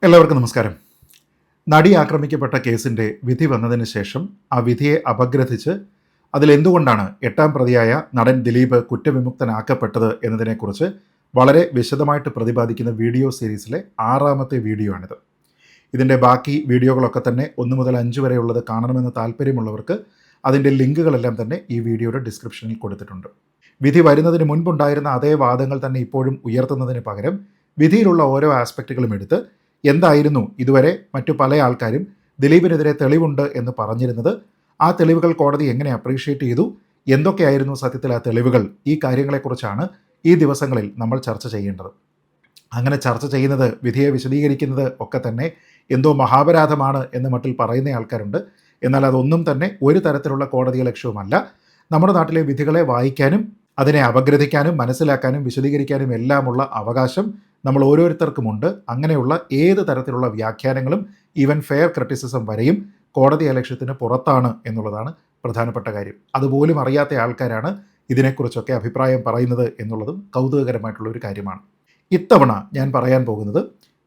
എല്ലാവർക്കും നമസ്കാരം. നടി ആക്രമിക്കപ്പെട്ട കേസിൻ്റെ വിധി വന്നതിന് ശേഷം ആ വിധിയെ അപഗ്രഥിച്ച് അതിലെന്തുകൊണ്ടാണ് എട്ടാം പ്രതിയായ നടൻ ദിലീപ് കുറ്റവിമുക്തനാക്കപ്പെട്ടത് എന്നതിനെക്കുറിച്ച് വളരെ വിശദമായിട്ട് പ്രതിപാദിക്കുന്ന വീഡിയോ സീരീസിലെ 6ാമത്തെ വീഡിയോ ആണിത്. ഇതിൻ്റെ ബാക്കി വീഡിയോകളൊക്കെ തന്നെ 1 മുതൽ 5 വരെയുള്ളത് കാണണമെന്ന് താല്പര്യമുള്ളവർക്ക് അതിൻ്റെ ലിങ്കുകളെല്ലാം തന്നെ ഈ വീഡിയോയുടെ ഡിസ്ക്രിപ്ഷനിൽ കൊടുത്തിട്ടുണ്ട്. വിധി വരുന്നതിന് മുൻപുണ്ടായിരുന്ന അതേ വാദങ്ങൾ തന്നെ ഇപ്പോഴും ഉയർത്തുന്നതിന് പകരം വിധിയിലുള്ള ഓരോ ആസ്പെക്റ്റുകളും എടുത്ത് എന്തായിരുന്നു ഇതുവരെ മറ്റു പല ആൾക്കാരും ദിലീപിനെതിരെ തെളിവുണ്ട് എന്ന് പറഞ്ഞിരുന്നത്, ആ തെളിവുകൾ കോടതി എങ്ങനെ അപ്രീഷിയേറ്റ് ചെയ്തു, എന്തൊക്കെയായിരുന്നു സത്യത്തിൽ ആ തെളിവുകൾ, ഈ കാര്യങ്ങളെക്കുറിച്ചാണ് ഈ ദിവസങ്ങളിൽ നമ്മൾ ചർച്ച ചെയ്യേണ്ടത്. അങ്ങനെ ചർച്ച ചെയ്യുന്നത്, വിധിയെ വിശദീകരിക്കുന്നത് ഒക്കെ തന്നെ എന്തോ മഹാപരാധമാണ് എന്ന് മട്ടിൽ പറയുന്ന ആൾക്കാരുണ്ട്. എന്നാൽ അതൊന്നും തന്നെ ഒരു തരത്തിലുള്ള കോടതി ലക്ഷ്യവുമല്ല. നമ്മുടെ നാട്ടിലെ വിധികളെ വായിക്കാനും അതിനെ അപഗ്രഥിക്കാനും മനസ്സിലാക്കാനും വിശദീകരിക്കാനും എല്ലാമുള്ള അവകാശം നമ്മൾ ഓരോരുത്തർക്കുമുണ്ട്. അങ്ങനെയുള്ള ഏത് തരത്തിലുള്ള വ്യാഖ്യാനങ്ങളും ഈവൻ ഫെയർ ക്രിറ്റിസിസം വരെയും കോടതി ലക്ഷ്യത്തിന് പുറത്താണ് എന്നുള്ളതാണ് പ്രധാനപ്പെട്ട കാര്യം. അതുപോലും അറിയാത്ത ആൾക്കാരാണ് ഇതിനെക്കുറിച്ചൊക്കെ അഭിപ്രായം പറയുന്നത് എന്നുള്ളതും കൗതുകകരമായിട്ടുള്ള ഒരു കാര്യമാണ്. ഇത്തവണ ഞാൻ പറയാൻ പോകുന്നത്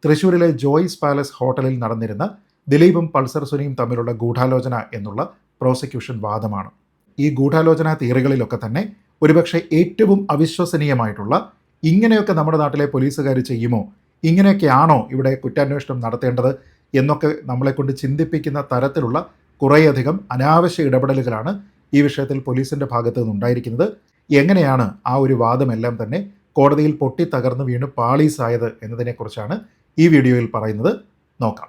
തൃശ്ശൂരിലെ ജോയ്സ് പാലസ് ഹോട്ടലിൽ നടന്നിരുന്ന ദിലീപും പൾസർ സുനിയും തമ്മിലുള്ള ഗൂഢാലോചന എന്നുള്ള പ്രോസിക്യൂഷൻ വാദമാണ്. ഈ ഗൂഢാലോചന തിയറികളിലൊക്കെ തന്നെ ഒരുപക്ഷെ ഏറ്റവും അവിശ്വസനീയമായിട്ടുള്ള, ഇങ്ങനെയൊക്കെ നമ്മുടെ നാട്ടിലെ പോലീസുകാർ ചെയ്യുമോ, ഇങ്ങനെയൊക്കെയാണോ ഇവിടെ കുറ്റാന്വേഷണം നടത്തേണ്ടത് എന്നൊക്കെ നമ്മളെക്കൊണ്ട് ചിന്തിപ്പിക്കുന്ന തരത്തിലുള്ള കുറേയധികം അനാവശ്യ ഇടപെടലുകളാണ് ഈ വിഷയത്തിൽ പോലീസിൻ്റെ ഭാഗത്ത് നിന്നുണ്ടായിരിക്കുന്നത്. എങ്ങനെയാണ് ആ ഒരു വാദമെല്ലാം തന്നെ കോടതിയിൽ പൊട്ടിത്തകർന്ന് വീണ് പാളീസായത് എന്നതിനെക്കുറിച്ചാണ് ഈ വീഡിയോയിൽ പറയുന്നത്. നോക്കാം.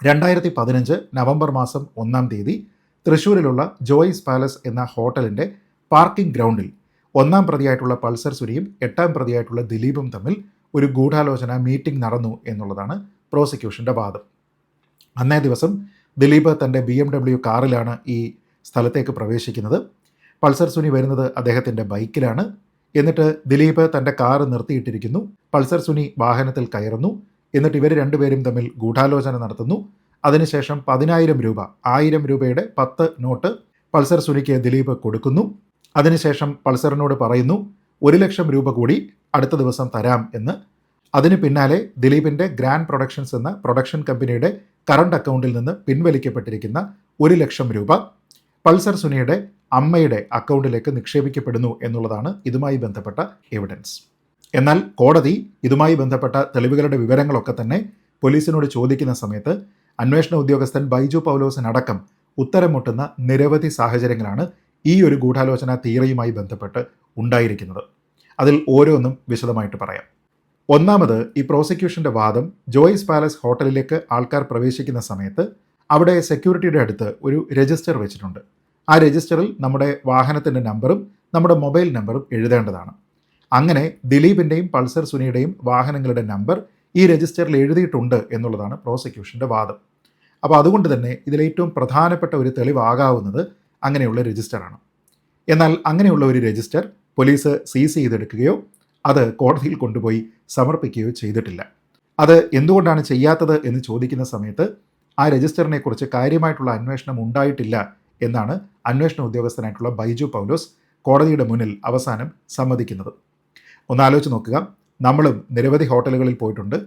2015 നവംബർ മാസം 1-ാം തീയതി തൃശ്ശൂരിലുള്ള ജോയ്സ് പാലസ് എന്ന ഹോട്ടലിൻ്റെ പാർക്കിംഗ് ഗ്രൗണ്ടിൽ 1-ാം പ്രതിയായിട്ടുള്ള പൾസർ സുനിയും 8-ാം പ്രതിയായിട്ടുള്ള ദിലീപും തമ്മിൽ ഒരു ഗൂഢാലോചന മീറ്റിംഗ് നടന്നു എന്നുള്ളതാണ് പ്രോസിക്യൂഷൻ്റെ വാദം. അന്നേ ദിവസം ദിലീപ് തൻ്റെ BMW കാറിലാണ് ഈ സ്ഥലത്തേക്ക് പ്രവേശിക്കുന്നത്. പൾസർ സുനി വരുന്നത് അദ്ദേഹത്തിൻ്റെ ബൈക്കിലാണ്. എന്നിട്ട് ദിലീപ് തൻ്റെ കാറ് നിർത്തിയിട്ടിരിക്കുന്നു. പൾസർ സുനി വാഹനത്തിൽ കയറുന്നു. എന്നിട്ട് ഇവർ രണ്ടുപേരും തമ്മിൽ ഗൂഢാലോചന നടത്തുന്നു. അതിനുശേഷം 10,000 രൂപ, 1000 രൂപയുടെ 10 നോട്ട് പൾസർ സുനിക്ക് ദിലീപ് കൊടുക്കുന്നു. അതിനുശേഷം പൾസറിനോട് പറയുന്നു 1,00,000 രൂപ കൂടി അടുത്ത ദിവസം തരാം എന്ന്. അതിന് പിന്നാലെ ദിലീപിൻ്റെ ഗ്രാൻഡ് പ്രൊഡക്ഷൻസ് എന്ന പ്രൊഡക്ഷൻ കമ്പനിയുടെ കറണ്ട് അക്കൗണ്ടിൽ നിന്ന് പിൻവലിക്കപ്പെട്ടിരിക്കുന്ന 1,00,000 രൂപ പൾസർ സുനിയുടെ അമ്മയുടെ അക്കൗണ്ടിലേക്ക് നിക്ഷേപിക്കപ്പെടുന്നു എന്നുള്ളതാണ് ഇതുമായി ബന്ധപ്പെട്ട എവിഡൻസ്. എന്നാൽ കോടതി ഇതുമായി ബന്ധപ്പെട്ട തെളിവുകളുടെ വിവരങ്ങളൊക്കെ തന്നെ പോലീസിനോട് ചോദിക്കുന്ന സമയത്ത് അന്വേഷണ ഉദ്യോഗസ്ഥൻ ബൈജു പൗലോസിനടക്കം ഉത്തരം മുട്ടുന്ന നിരവധി സാഹചര്യങ്ങളാണ് ഈ ഒരു ഗൂഢാലോചന തിയറിയുമായി ബന്ധപ്പെട്ട് ഉണ്ടായിരിക്കുന്നത്. അതിൽ ഓരോന്നും വിശദമായിട്ട് പറയാം. ഒന്നാമത്, ഈ പ്രോസിക്യൂഷൻ്റെ വാദം, ജോയ്സ് പാലസ് ഹോട്ടലിലേക്ക് ആൾക്കാർ പ്രവേശിക്കുന്ന സമയത്ത് അവിടെ സെക്യൂരിറ്റിയുടെ അടുത്ത് ഒരു രജിസ്റ്റർ വെച്ചിട്ടുണ്ട്. ആ രജിസ്റ്ററിൽ നമ്മുടെ വാഹനത്തിൻ്റെ നമ്പറും നമ്മുടെ മൊബൈൽ നമ്പറും എഴുതേണ്ടതാണ്. അങ്ങനെ ദിലീപിൻ്റെയും പൾസർ സുനിയുടെയും വാഹനങ്ങളുടെ നമ്പർ ഈ രജിസ്റ്ററിൽ എഴുതിയിട്ടുണ്ട് എന്നുള്ളതാണ് പ്രോസിക്യൂഷൻ്റെ വാദം. അപ്പോൾ അതുകൊണ്ട് തന്നെ ഇതിലേറ്റവും പ്രധാനപ്പെട്ട ഒരു തെളിവാകാവുന്നത് അങ്ങനെയുള്ള രജിസ്റ്ററാണ്. എന്നാൽ അങ്ങനെയുള്ള ഒരു രജിസ്റ്റർ പോലീസ് സീസ് ചെയ്തെടുക്കുകയോ അത് കോടതിയിൽ കൊണ്ടുപോയി സമർപ്പിക്കുകയോ ചെയ്തിട്ടില്ല. അത് എന്തുകൊണ്ടാണ് ചെയ്യാത്തത് എന്ന് ചോദിക്കുന്ന സമയത്ത് ആ രജിസ്റ്ററിനെ കുറിച്ച് കാര്യമായിട്ടുള്ള അന്വേഷണം ഉണ്ടായിട്ടില്ല എന്നാണ് അന്വേഷണ ഉദ്യോഗസ്ഥനായിട്ടുള്ള ബൈജു പൗലോസ് കോടതിയുടെ മുന്നിൽ അവസാനം സമ്മതിക്കുന്നത്. ഒന്നാലോചിച്ച് നോക്കുക, നമ്മളും നിരവധി ഹോട്ടലുകളിൽ പോയിട്ടുണ്ട്.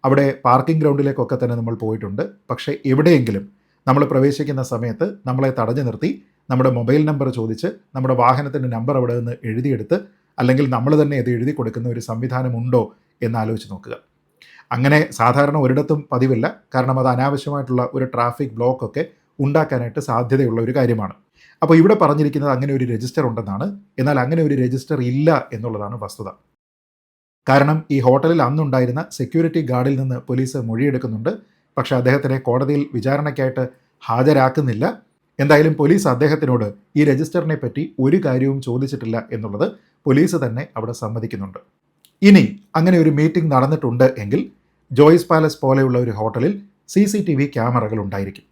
അവിടെ പാർക്കിംഗ് ഗ്രൗണ്ടിലേക്കൊക്കെ തന്നെ നമ്മൾ പോയിട്ടുണ്ട്. പക്ഷേ എവിടെയെങ്കിലും നമ്മൾ പ്രവേശിക്കുന്ന സമയത്ത് നമ്മളെ തടഞ്ഞു നിർത്തി നമ്മുടെ മൊബൈൽ നമ്പർ ചോദിച്ച് നമ്മുടെ വാഹനത്തിൻ്റെ നമ്പർ അവിടെ നിന്ന് എഴുതിയെടുത്ത്, അല്ലെങ്കിൽ നമ്മൾ തന്നെ ഇത് എഴുതി കൊടുക്കുന്ന ഒരു സംവിധാനമുണ്ടോ എന്നാലോചിച്ച് നോക്കുക. അങ്ങനെ സാധാരണ ഒരിടത്തും പതിവില്ല. കാരണം അത് അനാവശ്യമായിട്ടുള്ള ഒരു ട്രാഫിക് ബ്ലോക്കൊക്കെ ഉണ്ടാക്കാനായിട്ട് സാധ്യതയുള്ള ഒരു കാര്യമാണ്. അപ്പോൾ ഇവിടെ പറഞ്ഞിരിക്കുന്നത് അങ്ങനെ ഒരു രജിസ്റ്റർ ഉണ്ടെന്നാണ്. എന്നാൽ അങ്ങനെ ഒരു രജിസ്റ്റർ ഇല്ല എന്നുള്ളതാണ് വസ്തുത. കാരണം ഈ ഹോട്ടലിൽ അന്നുണ്ടായിരുന്ന സെക്യൂരിറ്റി ഗാർഡിൽ നിന്ന് പോലീസ് മൊഴിയെടുക്കുന്നുണ്ട്. പക്ഷേ അദ്ദേഹത്തിനെ കോടതിയിൽ വിചാരണയ്ക്കായിട്ട് ഹാജരാക്കുന്നില്ല. എന്തായാലും പോലീസ് അദ്ദേഹത്തിനോട് ഈ രജിസ്റ്ററിനെ പറ്റി ഒരു കാര്യവും ചോദിച്ചിട്ടില്ല എന്നുള്ളത് പോലീസ് തന്നെ അവിടെ സമ്മതിക്കുന്നുണ്ട്. ഇനി അങ്ങനെ ഒരു മീറ്റിംഗ് നടന്നിട്ടുണ്ട് എങ്കിൽ ജോയ്സ് പാലസ് പോലെയുള്ള ഒരു ഹോട്ടലിൽ CCTV ക്യാമറകൾ ഉണ്ടായിരിക്കും.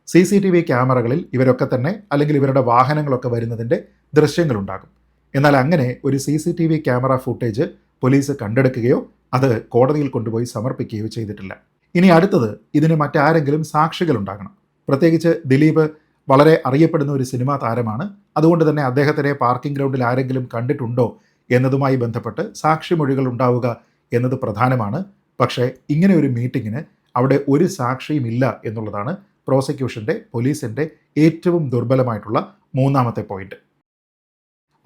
CCTV ക്യാമറകളിൽ ഇവരൊക്കെ തന്നെ, അല്ലെങ്കിൽ ഇവരുടെ വാഹനങ്ങളൊക്കെ വരുന്നതിൻ്റെ ദൃശ്യങ്ങളുണ്ടാകും. എന്നാൽ അങ്ങനെ ഒരു CCTV ക്യാമറ ഫുട്ടേജ് പോലീസ് കണ്ടെടുക്കുകയോ അത് കോടതിയിൽ കൊണ്ടുപോയി സമർപ്പിക്കുകയോ ചെയ്തിട്ടില്ല. ഇനി അടുത്തത്, ഇതിന് മറ്റാരെങ്കിലും സാക്ഷികളുണ്ടാകണം. പ്രത്യേകിച്ച് ദിലീപ് വളരെ അറിയപ്പെടുന്ന ഒരു സിനിമാ താരമാണ്. അതുകൊണ്ട് തന്നെ അദ്ദേഹത്തിനെ പാർക്കിംഗ് ഗ്രൗണ്ടിൽ ആരെങ്കിലും കണ്ടിട്ടുണ്ടോ എന്നതുമായി ബന്ധപ്പെട്ട് സാക്ഷിമൊഴികൾ ഉണ്ടാവുക എന്നത് പ്രധാനമാണ്. പക്ഷേ ഇങ്ങനെ ഒരു മീറ്റിങ്ങിന് അവിടെ ഒരു സാക്ഷിയും ഇല്ല എന്നുള്ളതാണ് പ്രോസിക്യൂഷൻ്റെ പോലീസിൻ്റെ ഏറ്റവും ദുർബലമായിട്ടുള്ള മൂന്നാമത്തെ പോയിന്റ്.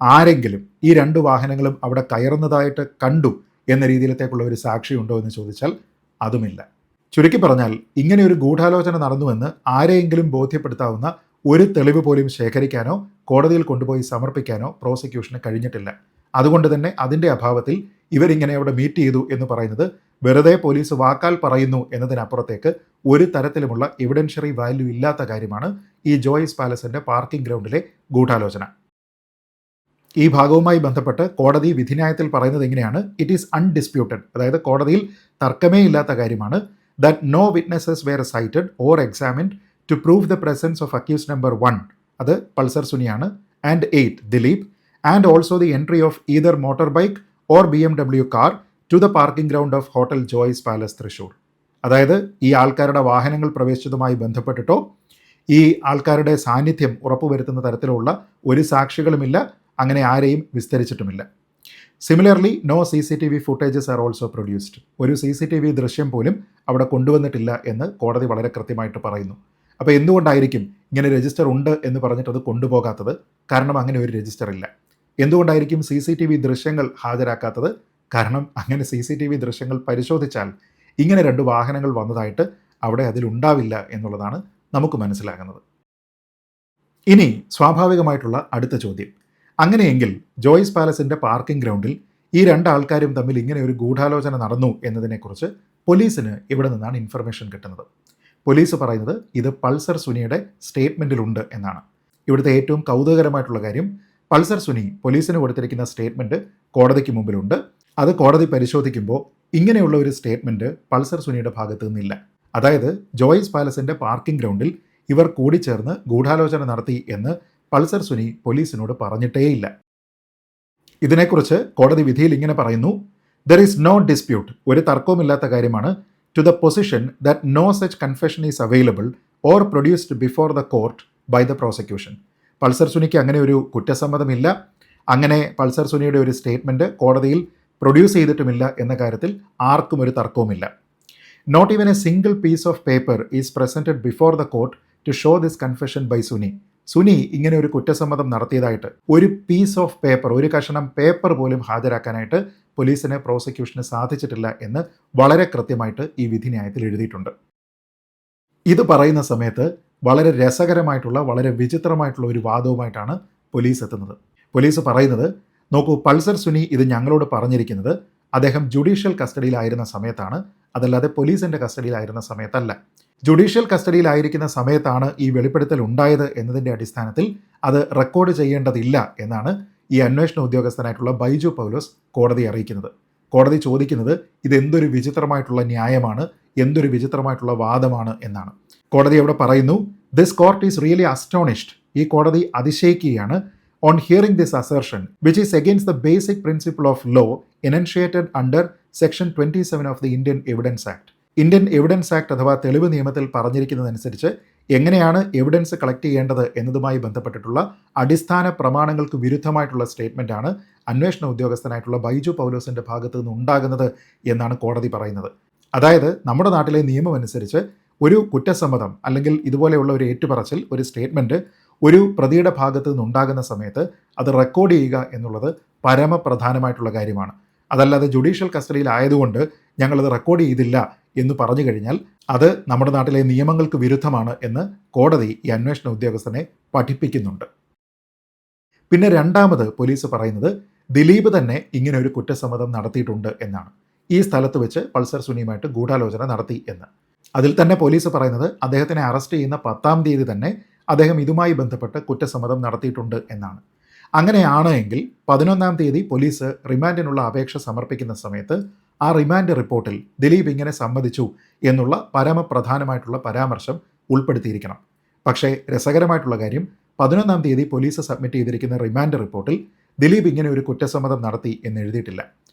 ആരെങ്കിലും ഈ 2 വാഹനങ്ങളും അവിടെ കയറുന്നതായിട്ട് കണ്ടു എന്ന രീതിയിലത്തേക്കുള്ള ഒരു സാക്ഷി ഉണ്ടോ എന്ന് ചോദിച്ചാൽ അതുമില്ല. ചുരുക്കി പറഞ്ഞാൽ ഇങ്ങനെ ഒരു ഗൂഢാലോചന നടന്നുവെന്ന് ആരെയെങ്കിലും ബോധ്യപ്പെടുത്താവുന്ന ഒരു തെളിവ് പോലും ശേഖരിക്കാനോ കോടതിയിൽ കൊണ്ടുപോയി സമർപ്പിക്കാനോ പ്രോസിക്യൂഷന് കഴിഞ്ഞിട്ടില്ല. അതുകൊണ്ട് തന്നെ അതിൻ്റെ അഭാവത്തിൽ ഇവരിങ്ങനെ അവിടെ മീറ്റ് ചെയ്തു എന്ന് പറയുന്നത് വെറുതെ പോലീസ് വാക്കാൽ പറയുന്നു എന്നതിനപ്പുറത്തേക്ക് ഒരു തരത്തിലുമുള്ള എവിഡൻഷ്യറി വാല്യൂ ഇല്ലാത്ത കാര്യമാണ് ഈ ജോയ്സ് പാലസിൻ്റെ പാർക്കിംഗ് ഗ്രൗണ്ടിലെ ഗൂഢാലോചന. ഈ ഭാഗവുമായി ബന്ധപ്പെട്ട് കോടതി വിധിന്യായത്തിൽ പറയുന്നത് എങ്ങനെയാണ്? ഇറ്റ് ഈസ് അൺഡിസ്പ്യൂട്ടഡ്, അതായത് കോടതിയിൽ തർക്കമേ ഇല്ലാത്ത കാര്യമാണ്, that no witnesses were cited or examined to prove the presence of accused number 1, അത് പൾസർ സുനിയാണ്, and 8 Dileep, and also the entry of either motor bike or BMW car to the parking ground of hotel Joys palace Thrissur. അതായത് ഈ ആൾക്കാരുടെ വാഹനങ്ങൾ പ്രവേശിച്ചതുമായി ബന്ധപ്പെട്ടിട്ടോ ഈ ആൾക്കാരുടെ സാന്നിധ്യം ഉറപ്പുവരുത്തുന്ന തരത്തിലുള്ള ഒരു സാക്ഷികളുമില്ല, അങ്ങനെ ആരെയും വിസ്തരിച്ചിട്ടുമില്ല. Similarly no CCTV footages are also produced, ഒരു CCTV ദൃശ്യം പോലും അവിടെ കൊണ്ടുവന്നിട്ടില്ല എന്ന് കോടതി വളരെ കൃത്യമായിട്ട് പറയുന്നു. അപ്പോൾ എന്തുകൊണ്ടായിരിക്കും ഇങ്ങനെ രജിസ്റ്റർ ഉണ്ട് എന്ന് പറഞ്ഞിട്ട് അത് കൊണ്ടുപോകാത്തത്? കാരണം അങ്ങനെ ഒരു രജിസ്റ്റർ ഇല്ല. എന്തുകൊണ്ടായിരിക്കും CCTV ദൃശ്യങ്ങൾ ഹാജരാക്കാത്തത്? കാരണം അങ്ങനെ CCTV ദൃശ്യങ്ങൾ പരിശോധിച്ചാൽ ഇങ്ങനെ 2 വാഹനങ്ങൾ വന്നതായിട്ട് അവിടെ അതിലുണ്ടാവില്ല എന്നുള്ളതാണ് നമുക്ക് മനസ്സിലാകുന്നത്. ഇനി സ്വാഭാവികമായിട്ടുള്ള അടുത്ത ചോദ്യം, അങ്ങനെയെങ്കിൽ ജോയ്സ് പാലസിൻ്റെ പാർക്കിംഗ് ഗ്രൗണ്ടിൽ ഈ 2 ആൾക്കാരും തമ്മിൽ ഇങ്ങനെ ഒരു ഗൂഢാലോചന നടന്നു എന്നതിനെക്കുറിച്ച് പോലീസിന് ഇവിടെ നിന്നാണ് ഇൻഫർമേഷൻ കിട്ടുന്നത്. പോലീസ് പറയുന്നത് ഇത് പൾസർ സുനിയുടെ സ്റ്റേറ്റ്മെൻറ്റിലുണ്ട് എന്നാണ്. ഇവിടുത്തെ ഏറ്റവും കൗതുകകരമായിട്ടുള്ള കാര്യം, പൾസർ സുനി പോലീസിന് കൊടുത്തിരിക്കുന്ന സ്റ്റേറ്റ്മെൻറ്റ് കോടതിക്ക് മുമ്പിലുണ്ട്. അത് കോടതി പരിശോധിക്കുമ്പോൾ ഇങ്ങനെയുള്ള ഒരു സ്റ്റേറ്റ്മെൻറ്റ് പൾസർ സുനിയുടെ ഭാഗത്തു നിന്നില്ല. അതായത് ജോയ്സ് പാലസിൻ്റെ പാർക്കിംഗ് ഗ്രൗണ്ടിൽ ഇവർ കൂടിച്ചേർന്ന് ഗൂഢാലോചന നടത്തി എന്ന് പൾസർ സുനി പോലീസിനോട് പറഞ്ഞിട്ടേയില്ല. ഇതിനെക്കുറിച്ച് കോടതി വിധിയിൽ ഇങ്ങനെ പറയുന്നു, ദർ ഈസ് നോ ഡിസ്പ്യൂട്ട്, ഒരു തർക്കവുമില്ലാത്ത കാര്യമാണ്, to the position that no such confession is available or produced before the court by the prosecution. Pulsar സുനിക്ക് അങ്ങനെ ഒരു കുറ്റസമ്മതമില്ല, അങ്ങനെ പൾസർ സുനിയുടെ ഒരു സ്റ്റേറ്റ്മെൻറ്റ് കോടതിയിൽ പ്രൊഡ്യൂസ് ചെയ്തിട്ടുമില്ല എന്ന കാര്യത്തിൽ ആർക്കും ഒരു തർക്കവുമില്ല. Not even a single piece of paper is presented before the court to show this confession by Suni. Suni ഇങ്ങനെ ഒരു കുറ്റസമ്മതം നടത്തിയതായിട്ട് ഒരു പീസ് ഓഫ് പേപ്പർ, ഒരു കഷണം പേപ്പർ പോലും ഹാജരാക്കാനായിട്ട് പോലീസിന് പ്രോസിക്യൂഷന് സാധിച്ചിട്ടില്ല എന്ന് വളരെ കൃത്യമായിട്ട് ഈ വിധിന്യായത്തിൽ എഴുതിയിട്ടുണ്ട്. ഇത് പറയുന്ന സമയത്ത് വളരെ രസകരമായിട്ടുള്ള, വളരെ വിചിത്രമായിട്ടുള്ള ഒരു വാദവുമായിട്ടാണ് പോലീസ് എത്തുന്നത്. പോലീസ് പറയുന്നത്, നോക്കൂ, പൾസർ സുനി ഇത് ഞങ്ങളോട് പറഞ്ഞിരിക്കുന്നത് അദ്ദേഹം ജുഡീഷ്യൽ കസ്റ്റഡിയിലായിരുന്ന സമയത്താണ്, അതല്ലാതെ പോലീസിൻ്റെ കസ്റ്റഡിയിലായിരുന്ന സമയത്തല്ല. ജുഡീഷ്യൽ കസ്റ്റഡിയിലായിരിക്കുന്ന സമയത്താണ് ഈ വെളിപ്പെടുത്തൽ ഉണ്ടായത് എന്നതിൻ്റെ അടിസ്ഥാനത്തിൽ അത് റെക്കോർഡ് ചെയ്യേണ്ടതില്ല എന്നാണ് ഈ അന്വേഷണ ഉദ്യോഗസ്ഥനായിട്ടുള്ള ബൈജു പൗലോസ് കോടതിയെ അറിയിക്കുന്നത്. കോടതി ചോദിക്കുന്നത് ഇതെന്തൊരു വിചിത്രമായിട്ടുള്ള ന്യായമാണ്, എന്തൊരു വിചിത്രമായിട്ടുള്ള വാദമാണ് എന്നാണ്. കോടതി അവിടെ പറയുന്നു, this court is really astonished, ഈ കോടതി അതിശയിക്കുകയാണ്, on hearing this assertion, which is against the basic principle of law enunciated under Section 27 of the Indian Evidence Act. Indian evidence act അഥവാ തെളിവ് നിയമത്തിൽ പറഞ്ഞിരിക്കുന്നതനുസരിച്ച് എങ്ങനെയാണ് എവിഡൻസ് കളക്ട് ചെയ്യേണ്ടത് എന്നതുമായി ബന്ധപ്പെട്ടിട്ടുള്ള അടിസ്ഥാന പ്രമാണങ്ങൾക്ക് വിരുദ്ധമായിട്ടുള്ള സ്റ്റേറ്റ്മെൻറ്റാണ് അന്വേഷണ ഉദ്യോഗസ്ഥനായിട്ടുള്ള ബൈജു പൗലോസിൻ്റെ ഭാഗത്തു നിന്ന് ഉണ്ടാകുന്നത് എന്നാണ് കോടതി പറയുന്നത്. അതായത് നമ്മുടെ നാട്ടിലെ നിയമം അനുസരിച്ച് ഒരു കുറ്റസമ്മതം അല്ലെങ്കിൽ ഇതുപോലെയുള്ള ഒരു ഏറ്റുപറച്ചിൽ, ഒരു സ്റ്റേറ്റ്മെൻറ്റ് ഒരു പ്രതിയുടെ ഭാഗത്ത് നിന്നുണ്ടാകുന്ന സമയത്ത് അത് റെക്കോർഡ് ചെയ്യുക എന്നുള്ളത് പരമപ്രധാനമായിട്ടുള്ള കാര്യമാണ്. അതല്ലാതെ ജുഡീഷ്യൽ കസ്റ്റഡിയിലായതുകൊണ്ട് ഞങ്ങളത് റെക്കോർഡ് ചെയ്തില്ല എന്ന് പറഞ്ഞു കഴിഞ്ഞാൽ അത് നമ്മുടെ നാട്ടിലെ നിയമങ്ങൾക്ക് വിരുദ്ധമാണ് എന്ന് കോടതി ഈ അന്വേഷണ ഉദ്യോഗസ്ഥനെ പഠിപ്പിക്കുന്നുണ്ട്. പിന്നെ രണ്ടാമത് പോലീസ് പറയുന്നത് ദിലീപ് തന്നെ ഇങ്ങനെ ഒരു കുറ്റസമ്മതം നടത്തിയിട്ടുണ്ട് എന്നാണ്. ഈ സ്ഥലത്ത് വെച്ച് പൾസർ സുനിയുമായിട്ട് ഗൂഢാലോചന നടത്തി എന്ന്. അതിൽ തന്നെ പോലീസ് പറയുന്നത് അദ്ദേഹത്തിനെ അറസ്റ്റ് ചെയ്യുന്ന 10-ാം തീയതി തന്നെ അദ്ദേഹം ഇതുമായി ബന്ധപ്പെട്ട് കുറ്റസമ്മതം നടത്തിയിട്ടുണ്ട് എന്നാണ്. അങ്ങനെയാണ് എങ്കിൽ 11-ാം തീയതി പോലീസ് റിമാൻഡിനുള്ള അപേക്ഷ സമർപ്പിക്കുന്ന സമയത്ത് ആ റിമാൻഡ് റിപ്പോർട്ടിൽ ദിലീപ് ഇങ്ങനെ സമ്മതിച്ചു എന്നുള്ള പരമപ്രധാനമായിട്ടുള്ള പരാമർശം ഉൾപ്പെടുത്തിയിരിക്കണം. പക്ഷേ രസകരമായിട്ടുള്ള കാര്യം, 11-ാം തീയതി പോലീസ് സബ്മിറ്റ് ചെയ്തിരിക്കുന്ന റിമാൻഡ് റിപ്പോർട്ടിൽ ദിലീപ് ഇങ്ങനെ ഒരു കുറ്റസമ്മതം നടത്തി എന്ന് എഴുതിയിട്ടില്ല.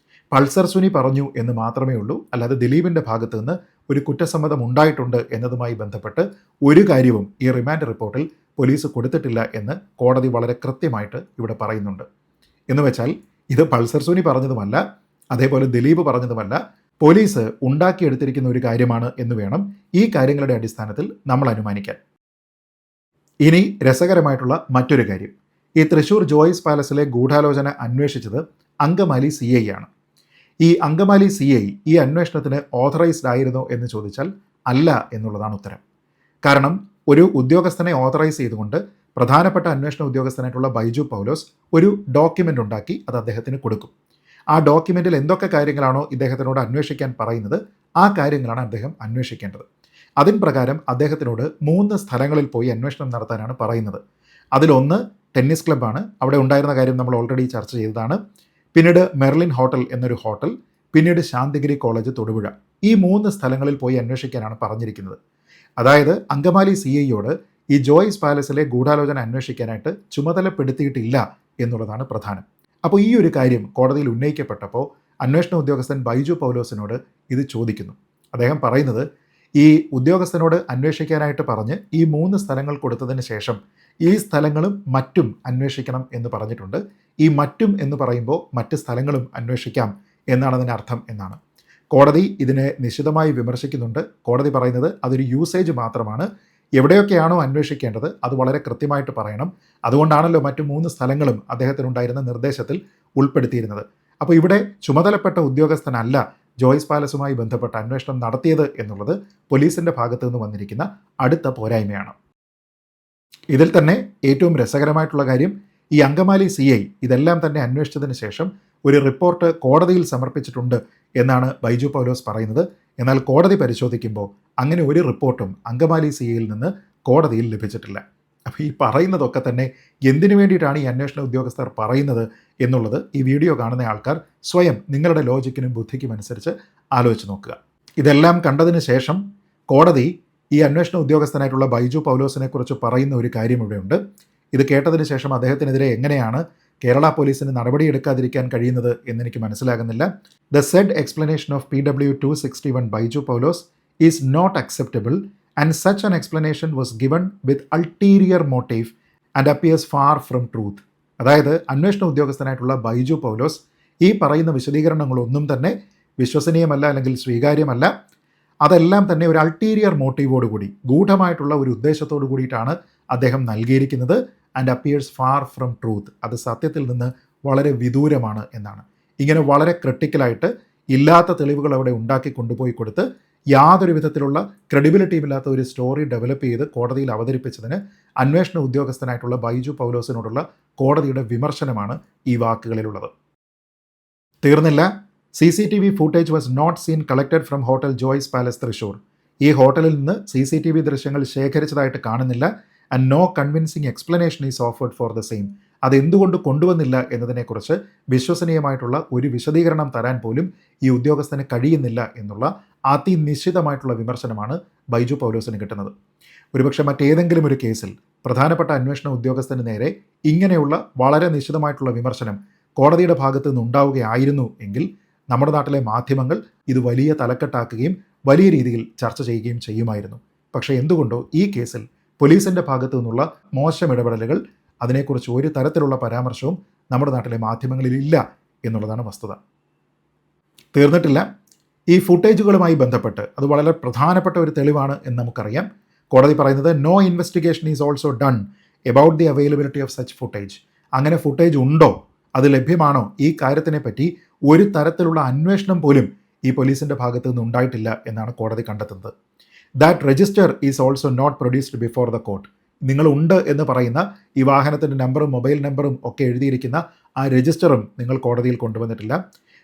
പൾസർ സുനി പറഞ്ഞു എന്ന് മാത്രമേ ഉള്ളൂ, അല്ലാതെ ദിലീപിൻ്റെ ഭാഗത്തു നിന്ന് ഒരു കുറ്റസമ്മതം ഉണ്ടായിട്ടുണ്ട് എന്നതുമായി ബന്ധപ്പെട്ട് ഒരു കാര്യവും ഈ റിമാൻഡ് റിപ്പോർട്ടിൽ പോലീസ് കൊടുത്തിട്ടില്ല എന്ന് കോടതി വളരെ കൃത്യമായിട്ട് ഇവിടെ പറയുന്നുണ്ട്. എന്ന് വെച്ചാൽ ഇത് പൾസർ സുനി പറഞ്ഞതുമല്ല, അതേപോലെ ദിലീപ് പറഞ്ഞതുമല്ല, പോലീസ് ഉണ്ടാക്കിയെടുത്തിരിക്കുന്ന ഒരു കാര്യമാണ് എന്ന് വേണം ഈ കാര്യങ്ങളുടെ അടിസ്ഥാനത്തിൽ നമ്മൾ അനുമാനിക്കാൻ. ഇനി രസകരമായിട്ടുള്ള മറ്റൊരു കാര്യം, ഈ തൃശൂർ ജോയ്സ് പാലസിലെ ഗൂഢാലോചന അന്വേഷിച്ചത് അങ്കമാലി CI ആണ്. ഈ അങ്കമാലി CI ഈ അന്വേഷണത്തിന് ഓഥറൈസ്ഡ് ആയിരുന്നോ എന്ന് ചോദിച്ചാൽ അല്ല എന്നുള്ളതാണ് ഉത്തരം. കാരണം ഒരു ഉദ്യോഗസ്ഥനെ ഓഥറൈസ് ചെയ്തുകൊണ്ട് പ്രധാനപ്പെട്ട അന്വേഷണ ഉദ്യോഗസ്ഥനായിട്ടുള്ള ബൈജു പൗലോസ് ഒരു ഡോക്യുമെൻ്റ് ഉണ്ടാക്കി അത് അദ്ദേഹത്തിന് കൊടുക്കും. ആ ഡോക്യുമെൻറ്റിൽ എന്തൊക്കെ കാര്യങ്ങളാണോ ഇദ്ദേഹത്തിനോട് അന്വേഷിക്കാൻ പറയുന്നത് ആ കാര്യങ്ങളാണ് അദ്ദേഹം അന്വേഷിക്കേണ്ടത്. അതിൻ പ്രകാരം അദ്ദേഹത്തിനോട് 3 സ്ഥലങ്ങളിൽ പോയി അന്വേഷണം നടത്താനാണ് പറയുന്നത്. അതിലൊന്ന് ടെന്നീസ് ക്ലബ്ബാണ്, അവിടെ ഉണ്ടായിരുന്ന കാര്യം നമ്മൾ ഓൾറെഡി ചർച്ച ചെയ്തതാണ്. പിന്നീട് മെർലിൻ ഹോട്ടൽ എന്നൊരു ഹോട്ടൽ, പിന്നീട് ശാന്തിഗിരി കോളേജ് തൊടുപുഴ. ഈ 3 സ്ഥലങ്ങളിൽ പോയി അന്വേഷിക്കാനാണ് പറഞ്ഞിരിക്കുന്നത്. അതായത് അങ്കമാലി CIയോട് ഈ ജോയ്സ് പാലസിലെ ഗൂഢാലോചന അന്വേഷിക്കാനായിട്ട് ചുമതലപ്പെടുത്തിയിട്ടില്ല എന്നുള്ളതാണ് പ്രധാനം. അപ്പോൾ ഈ ഒരു കാര്യം കോടതിയിൽ ഉന്നയിക്കപ്പെട്ടപ്പോൾ അന്വേഷണ ഉദ്യോഗസ്ഥൻ ബൈജു പൗലോസിനോട് ഇത് ചോദിക്കുന്നു. അദ്ദേഹം പറയുന്നത്, ഈ ഉദ്യോഗസ്ഥനോട് അന്വേഷിക്കാനായിട്ട് പറഞ്ഞ് ഈ 3 സ്ഥലങ്ങൾ കൊടുത്തതിന് ശേഷം ഈ സ്ഥലങ്ങളും മറ്റും അന്വേഷിക്കണം എന്ന് പറഞ്ഞിട്ടുണ്ട്. ഈ മറ്റും എന്ന് പറയുമ്പോൾ മറ്റ് സ്ഥലങ്ങളും അന്വേഷിക്കാം എന്നാണ് അതിന് അർത്ഥം എന്നാണ്. കോടതി ഇതിനെ നിശിതമായി വിമർശിക്കുന്നുണ്ട്. കോടതി പറയുന്നത് അതൊരു യൂസേജ് മാത്രമാണ്. എവിടെയൊക്കെയാണോ അന്വേഷിക്കേണ്ടത് അത് വളരെ കൃത്യമായിട്ട് പറയണം. അതുകൊണ്ടാണല്ലോ മറ്റു 3 സ്ഥലങ്ങളും അദ്ദേഹത്തിനുണ്ടായിരുന്ന നിർദ്ദേശത്തിൽ ഉൾപ്പെടുത്തിയിരുന്നത്. അപ്പോൾ ഇവിടെ ചുമതലപ്പെട്ട ഉദ്യോഗസ്ഥനല്ല ജോയ്സ് പാലസുമായി ബന്ധപ്പെട്ട അന്വേഷണം നടത്തിയത് എന്നുള്ളത് പോലീസിൻ്റെ ഭാഗത്തു നിന്ന് വന്നിരിക്കുന്ന അടുത്ത പോരായ്മയാണ്. ഇതിൽ തന്നെ ഏറ്റവും രസകരമായിട്ടുള്ള കാര്യം, ഈ അങ്കമാലി CI ഇതെല്ലാം തന്നെ അന്വേഷിച്ചതിന് ശേഷം ഒരു റിപ്പോർട്ട് കോടതിയിൽ സമർപ്പിച്ചിട്ടുണ്ട് എന്നാണ് ബൈജു പൗലോസ് പറയുന്നത്. എന്നാൽ കോടതി പരിശോധിക്കുമ്പോൾ അങ്ങനെ ഒരു റിപ്പോർട്ടും അങ്കമാലി CIയിൽ നിന്ന് കോടതിയിൽ ലഭിച്ചിട്ടില്ല. അപ്പോൾ ഈ പറയുന്നതൊക്കെ തന്നെ എന്തിനു വേണ്ടിയിട്ടാണ് ഈ അന്വേഷണ ഉദ്യോഗസ്ഥർ പറയുന്നത് എന്നുള്ളത് ഈ വീഡിയോ കാണുന്ന ആൾക്കാർ സ്വയം നിങ്ങളുടെ ലോജിക്കിനും ബുദ്ധിക്കും അനുസരിച്ച് ആലോചിച്ച് നോക്കുക. ഇതെല്ലാം കണ്ടതിന് ശേഷം കോടതി ഈ അന്വേഷണ ഉദ്യോഗസ്ഥനായിട്ടുള്ള ബൈജു പൗലോസിനെ കുറിച്ച് പറയുന്ന ഒരു കാര്യം ഇവിടെയുണ്ട്. ഇത് കേട്ടതിന് ശേഷം അദ്ദേഹത്തിനെതിരെ എങ്ങനെയാണ് കേരള പോലീസിന് നടപടിയെടുക്കാതിരിക്കാൻ കഴിയുന്നത് എന്നെനിക്ക് മനസ്സിലാകുന്നില്ല. The said explanation of PW 261 Baiju Paulose is not acceptable and such an explanation was given with ulterior motive and appears far from truth. അതായത് അന്വേഷണ ഉദ്യോഗസ്ഥനായിട്ടുള്ള ബൈജു പൗലോസ് ഈ പറയുന്ന വിശദീകരണങ്ങളൊന്നും തന്നെ വിശ്വസനീയമല്ല അല്ലെങ്കിൽ സ്വീകാര്യമല്ല. അതെല്ലാം തന്നെ ഒരു അൾട്ടീരിയർ മോട്ടീവോടുകൂടി ഗൂഢമായിട്ടുള്ള ഒരു ഉദ്ദേശത്തോടു കൂടിയിട്ടാണ് അദ്ദേഹം നൽകിയിരിക്കുന്നത്. And appears far from truth, അത് സത്യത്തിൽ നിന്ന് വളരെ വിദൂരമാണ് എന്നാണ്. ഇങ്ങനെ വളരെ ക്രിട്ടിക്കലായിട്ട് ഇല്ലാത്ത തെളിവുകൾ അവിടെ ഉണ്ടാക്കി കൊണ്ടുപോയി കൊടുത്ത് യാതൊരു വിധത്തിലുള്ള ക്രെഡിബിലിറ്റിയും ഇല്ലാത്ത ഒരു സ്റ്റോറി ഡെവലപ്പ് ചെയ്ത് കോടതിയിൽ അവതരിപ്പിച്ചതിന് അന്വേഷണ ഉദ്യോഗസ്ഥനായിട്ടുള്ള ബൈജു പൗലോസിനോടുള്ള കോടതിയുടെ വിമർശനമാണ് ഈ വാക്കുകളിലുള്ളത്. തീർന്നില്ല. CCTV footage was not seen collected from hotel Joys Palace Thrissur. ഈ ഹോട്ടലിൽ നിന്ന് CCTV ദൃശ്യങ്ങൾ ശേഖരിച്ചതായിട്ട് കാണുന്നില്ല. And no convincing explanation is offered for the same. അതെന്തുകൊണ്ട് കൊണ്ടുവന്നില്ല എന്നതിനെക്കുറിച്ച് വിശ്വസനീയമായിട്ടുള്ള ഒരു വിശദീകരണം തരാൻ പോലും ഈ ഉദ്യോഗസ്ഥന് കഴിയുന്നില്ല എന്നുള്ള അതിനിശ്ചിതമായിട്ടുള്ള വിമർശനമാണ് ബൈജു പൗലോസിന് കിട്ടുന്നത്. ഒരുപക്ഷെ മറ്റേതെങ്കിലും ഒരു കേസിൽ പ്രധാനപ്പെട്ട അന്വേഷണ ഉദ്യോഗസ്ഥന് നേരെ ഇങ്ങനെയുള്ള വളരെ നിശ്ചിതമായിട്ടുള്ള വിമർശനം കോടതിയുടെ ഭാഗത്ത് നിന്നുണ്ടാവുകയായിരുന്നു എങ്കിൽ നമ്മുടെ നാട്ടിലെ മാധ്യമങ്ങൾ ഇത് വലിയ തലക്കെട്ടാക്കുകയും വലിയ രീതിയിൽ ചർച്ച ചെയ്യുകയും ചെയ്യുമായിരുന്നു. പക്ഷേ എന്തുകൊണ്ടോ ഈ കേസിൽ പോലീസിൻ്റെ ഭാഗത്തു നിന്നുള്ള മോശം ഇടപെടലുകൾ, അതിനെക്കുറിച്ച് ഒരു തരത്തിലുള്ള പരാമർശവും നമ്മുടെ നാട്ടിലെ മാധ്യമങ്ങളിൽ ഇല്ല എന്നുള്ളതാണ് വസ്തുത. തീർന്നിട്ടില്ല. ഈ ഫുട്ടേജുകളുമായി ബന്ധപ്പെട്ട് അത് വളരെ പ്രധാനപ്പെട്ട ഒരു തെളിവാണ് എന്ന് നമുക്കറിയാം. കോടതി പറയുന്നത് no investigation is also done about the availability of such footage. അങ്ങനെ ഫുട്ടേജ് ഉണ്ടോ, അത് ലഭ്യമാണോ, ഈ കാര്യത്തിനെ പറ്റി ഒരു തരത്തിലുള്ള അന്വേഷണം പോലും ഈ പോലീസിൻ്റെ ഭാഗത്തു നിന്ന് ഉണ്ടായിട്ടില്ല എന്നാണ് കോടതി കണ്ടെത്തുന്നത്. That register is also not produced before the court. നിങ്ങളുണ്ട് എന്ന് പറയുന്ന ഈ വാഹനത്തിൻ്റെ നമ്പറും മൊബൈൽ നമ്പറും ഒക്കെ എഴുതിയിരിക്കുന്ന ആ രജിസ്റ്ററും നിങ്ങൾ കോടതിയിൽ കൊണ്ടുവന്നിട്ടില്ല.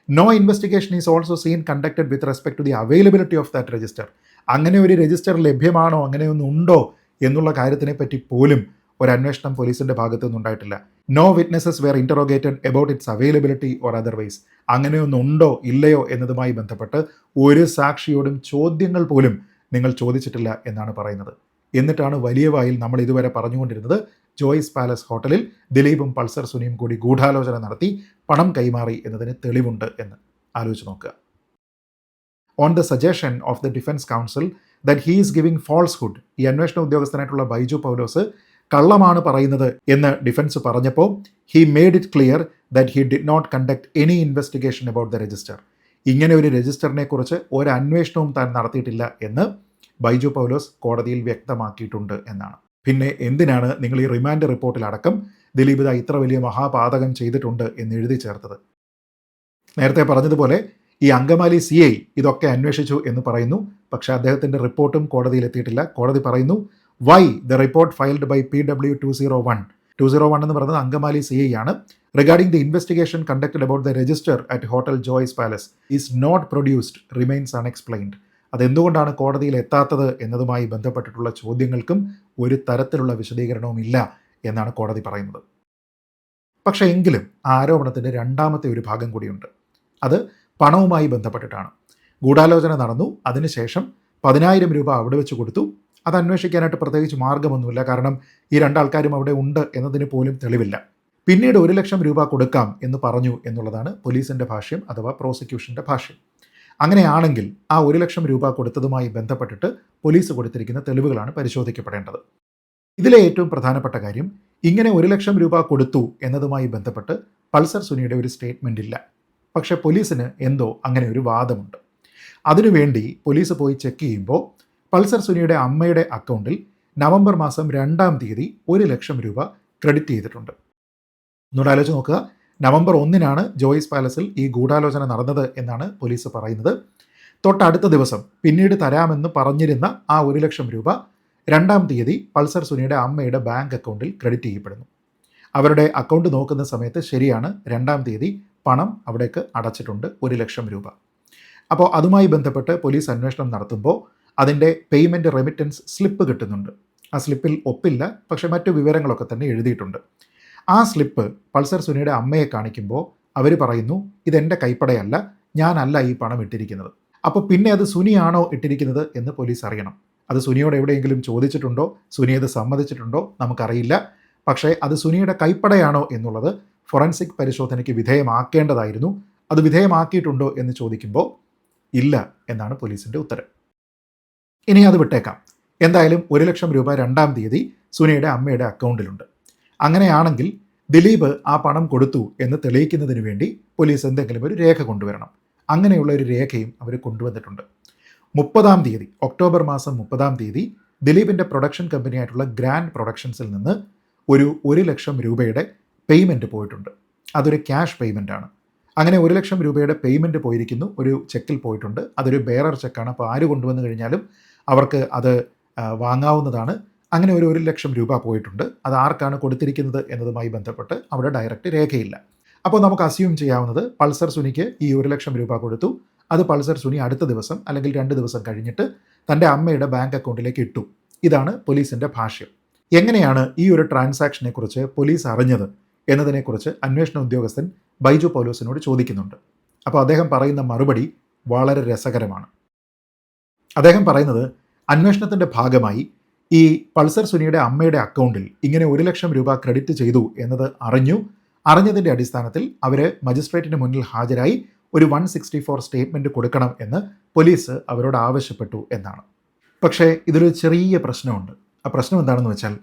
No investigation is also seen conducted with respect to the availability of that register. അങ്ങനെ ഒരു രജിസ്റ്റർ ലഭ്യമാണോ, അങ്ങനെയൊന്നും ഉണ്ടോ എന്നുള്ള കാര്യത്തിനെ പറ്റി പോലും ഒരു അന്വേഷണം പോലീസിൻ്റെ ഭാഗത്തു നിന്നുണ്ടായിട്ടില്ല. No witnesses were interrogated about its availability or otherwise. അങ്ങനെയൊന്നും ഉണ്ടോ ഇല്ലയോ എന്നതുമായി ബന്ധപ്പെട്ട് ഒരു സാക്ഷിയോടും ചോദ്യങ്ങൾ പോലും നിങ്ങൾ ചോദിച്ചിട്ടില്ല എന്നാണ് പറയുന്നത്. എന്നിട്ടാണ് വലിയ വായിൽ നമ്മൾ ഇതുവരെ പറഞ്ഞുകൊണ്ടിരുന്നത് ജോയ്സ് പാലസ് ഹോട്ടലിൽ ദിലീപും പൾസർ സുനിയും കൂടി ഗൂഢാലോചന നടത്തി പണം കൈമാറി എന്നതിന് തെളിവുണ്ട് എന്ന് ആലോചിച്ച് നോക്കുക. On the suggestion of the defence council that he is giving falsehood, ഈ അന്വേഷണ ഉദ്യോഗസ്ഥനായിട്ടുള്ള ബൈജു പൗലോസ് കള്ളമാണ് പറയുന്നത് എന്ന് ഡിഫൻസ് പറഞ്ഞപ്പോൾ he made it clear that he did not conduct any investigation about the register. ഇങ്ങനെ ഒരു രജിസ്റ്ററിനെ കുറിച്ച് ഒരു അന്വേഷണവും താൻ നടത്തിയിട്ടില്ല എന്ന് ബൈജു പൗലോസ് കോടതിയിൽ വ്യക്തമാക്കിയിട്ടുണ്ട് എന്നാണ്. പിന്നെ എന്തിനാണ് നിങ്ങൾ ഈ റിമാൻഡ് റിപ്പോർട്ടിലടക്കം ദിലീപ് ദാ ഇത്ര വലിയ മഹാപാതകം ചെയ്തിട്ടുണ്ട് എന്ന് എഴുതി ചേർത്തത്? നേരത്തെ പറഞ്ഞതുപോലെ ഈ അങ്കമാലി CI ഇതൊക്കെ അന്വേഷിച്ചു എന്ന് പറയുന്നു. പക്ഷേ അദ്ദേഹത്തിൻ്റെ റിപ്പോർട്ടും കോടതിയിൽ എത്തിയിട്ടില്ല. കോടതി പറയുന്നു why the report filed by PW 201 എന്ന് പറയുന്നത് അങ്കമാലി CI ആണ്. Regarding the investigation conducted about the register at hotel Joys Palace is not produced remains unexplained. അതെന്തുകൊണ്ടാണ് കോടതിയിൽ എത്താത്തത് എന്നതുമായി ബന്ധപ്പെട്ടിട്ടുള്ള ചോദ്യങ്ങൾക്കും ഒരു തരത്തിലുള്ള വിശദീകരണവും ഇല്ല എന്നാണ് കോടതി പറയുന്നത്. പക്ഷേ എങ്കിലും ആരോപണത്തിൻ്റെ രണ്ടാമത്തെ ഒരു ഭാഗം കൂടിയുണ്ട്. അത് പണവുമായി ബന്ധപ്പെട്ടിട്ടാണ്. ഗൂഢാലോചന നടന്നു, അതിനുശേഷം 10,000 രൂപ അവിടെ വെച്ച് കൊടുത്തു. അത് അന്വേഷിക്കാനായിട്ട് പ്രത്യേകിച്ച് മാർഗമൊന്നുമില്ല, കാരണം ഈ രണ്ടാൾക്കാരും അവിടെ ഉണ്ട് എന്നതിന് പോലും തെളിവില്ല. പിന്നീട് 1 ലക്ഷം രൂപ കൊടുക്കാം എന്ന് പറഞ്ഞു എന്നുള്ളതാണ് പോലീസിൻ്റെ ഭാഷ്യം അഥവാ പ്രോസിക്യൂഷൻ്റെ ഭാഷ്യം. അങ്ങനെയാണെങ്കിൽ ആ 1 ലക്ഷം രൂപ കൊടുത്തതുമായി ബന്ധപ്പെട്ടിട്ട് പോലീസ് കൊടുത്തിരിക്കുന്ന തെളിവുകളാണ് പരിശോധിക്കപ്പെടേണ്ടത്. ഇതിലെ ഏറ്റവും പ്രധാനപ്പെട്ട കാര്യം, ഇങ്ങനെ 1 ലക്ഷം രൂപ കൊടുത്തു എന്നതുമായി ബന്ധപ്പെട്ട് പൾസർ സുനിയുടെ ഒരു സ്റ്റേറ്റ്മെൻ്റ് ഇല്ല. പക്ഷേ പോലീസിന് എന്തോ അങ്ങനെ ഒരു വാദമുണ്ട്. അതിനുവേണ്ടി പോലീസ് പോയി ചെക്ക് ചെയ്യുമ്പോൾ പൾസർ സുനിയുടെ അമ്മയുടെ അക്കൗണ്ടിൽ നവംബർ മാസം 2-ാം തീയതി 1 ലക്ഷം രൂപ ക്രെഡിറ്റ് ചെയ്തിട്ടുണ്ട്. ഒന്നുകൂടെ ആലോചിച്ച് നോക്കുക, നവംബർ 1-നാണ് ജോയ്സ് പാലസിൽ ഈ ഗൂഢാലോചന നടന്നത് എന്നാണ് പോലീസ് പറയുന്നത്. തൊട്ടടുത്ത ദിവസം പിന്നീട് തരാമെന്ന് പറഞ്ഞിരുന്ന ആ 1 ലക്ഷം രൂപ 2-ാം തീയതി പൾസർ സുനിയുടെ അമ്മയുടെ ബാങ്ക് അക്കൗണ്ടിൽ ക്രെഡിറ്റ് ചെയ്യപ്പെടുന്നു. അവരുടെ അക്കൗണ്ട് നോക്കുന്ന സമയത്ത് ശരിയാണ്, 2-ാം തീയതി പണം അവിടേക്ക് അടച്ചിട്ടുണ്ട്, 1 ലക്ഷം രൂപ. അപ്പോൾ അതുമായി ബന്ധപ്പെട്ട് പോലീസ് അന്വേഷണം നടത്തുമ്പോൾ അതിൻ്റെ പേയ്മെൻറ്റ് റെമിറ്റൻസ് സ്ലിപ്പ് കിട്ടുന്നുണ്ട്. ആ സ്ലിപ്പിൽ ഒപ്പില്ല, പക്ഷേ മറ്റു വിവരങ്ങളൊക്കെ തന്നെ എഴുതിയിട്ടുണ്ട്. ആ സ്ലിപ്പ് പൾസർ സുനിയുടെ അമ്മയെ കാണിക്കുമ്പോൾ അവർ പറയുന്നു ഇതെൻ്റെ കൈപ്പടയല്ല, ഞാനല്ല ഈ പണം ഇട്ടിരിക്കുന്നത്. അപ്പോൾ പിന്നെ അത് സുനിയാണോ ഇട്ടിരിക്കുന്നത് എന്ന് പോലീസ് അറിയണം. അത് സുനിയോട് എവിടെയെങ്കിലും ചോദിച്ചിട്ടുണ്ടോ, സുനി അത് സമ്മതിച്ചിട്ടുണ്ടോ നമുക്കറിയില്ല. പക്ഷേ അത് സുനിയുടെ കൈപ്പടയാണോ എന്നുള്ളത് ഫോറൻസിക് പരിശോധനയ്ക്ക് വിധേയമാക്കേണ്ടതായിരുന്നു. അത് വിധേയമാക്കിയിട്ടുണ്ടോ എന്ന് ചോദിക്കുമ്പോൾ ഇല്ല എന്നാണ് പോലീസിൻ്റെ ഉത്തരം. ഇനി അത് വിട്ടേക്കാം. എന്തായാലും 1 ലക്ഷം രൂപ 2-ാം തീയതി സുനിയുടെ അമ്മയുടെ അക്കൗണ്ടിലുണ്ട്. അങ്ങനെയാണെങ്കിൽ ദിലീപ് ആ പണം കൊടുത്തു എന്ന് തെളിയിക്കുന്നതിന് വേണ്ടി പോലീസ് എന്തെങ്കിലും ഒരു രേഖ കൊണ്ടുവരണം. അങ്ങനെയുള്ള ഒരു രേഖയും അവർ കൊണ്ടുവന്നിട്ടുണ്ട്. 30-ാം തീയതി, ഒക്ടോബർ മാസം 30-ാം തീയതി ദിലീപിൻ്റെ പ്രൊഡക്ഷൻ കമ്പനിയായിട്ടുള്ള ഗ്രാൻഡ് പ്രൊഡക്ഷൻസിൽ നിന്ന് ഒരു 1 ലക്ഷം രൂപയുടെ പേയ്മെൻറ്റ് പോയിട്ടുണ്ട്. അതൊരു ക്യാഷ് പേയ്മെൻറ്റാണ്. അങ്ങനെ 1 ലക്ഷം രൂപയുടെ പേയ്മെൻറ്റ് പോയിരിക്കുന്നു, ഒരു ചെക്കിൽ പോയിട്ടുണ്ട്. അതൊരു ബെയറർ ചെക്കാണ്. അപ്പോൾ ആര് കൊണ്ടുവന്നു കഴിഞ്ഞാലും അവർക്ക് അത് വാങ്ങാവുന്നതാണ്. അങ്ങനെ ഒരു 1 ലക്ഷം രൂപ പോയിട്ടുണ്ട്. അത് ആർക്കാണ് കൊടുത്തിരിക്കുന്നത് എന്നതുമായി ബന്ധപ്പെട്ട് അവിടെ ഡയറക്റ്റ് രേഖയില്ല. അപ്പോൾ നമുക്ക് അസ്യൂം ചെയ്യാവുന്നത് പൾസർ സുനിക്ക് ഈ 1 ലക്ഷം രൂപ കൊടുത്തു. അത് പൾസർ സുനി അടുത്ത ദിവസം അല്ലെങ്കിൽ 2 ദിവസം കഴിഞ്ഞിട്ട് തൻ്റെ അമ്മയുടെ ബാങ്ക് അക്കൗണ്ടിലേക്ക് ഇട്ടു. ഇതാണ് പോലീസിൻ്റെ ഭാഷ്യം. എങ്ങനെയാണ് ഈ ഒരു ട്രാൻസാക്ഷനെ കുറിച്ച് പോലീസ് അറിഞ്ഞത് എന്നതിനെക്കുറിച്ച് അന്വേഷണ ഉദ്യോഗസ്ഥൻ ബൈജു പൗലോസിനോട് ചോദിക്കുന്നുണ്ട്. അപ്പോൾ അദ്ദേഹം പറയുന്ന മറുപടി വളരെ രസകരമാണ്. അദ്ദേഹം പറയുന്നത് അന്വേഷണത്തിൻ്റെ ഭാഗമായി ഈ പൾസർ സുനിയുടെ അമ്മയുടെ അക്കൗണ്ടിൽ ഇങ്ങനെ 1 ലക്ഷം രൂപ ക്രെഡിറ്റ് ചെയ്തു എന്നത് അറിഞ്ഞതിൻ്റെ അടിസ്ഥാനത്തിൽ അവർ മജിസ്ട്രേറ്റിന് മുന്നിൽ ഹാജരായി ഒരു 164 സ്റ്റേറ്റ്മെൻറ്റ് കൊടുക്കണം എന്ന് പോലീസ് അവരോട് ആവശ്യപ്പെട്ടു എന്നാണ്. പക്ഷേ ഇതിലൊരു ചെറിയ പ്രശ്നമുണ്ട്. ആ പ്രശ്നം എന്താണെന്ന് വെച്ചാൽ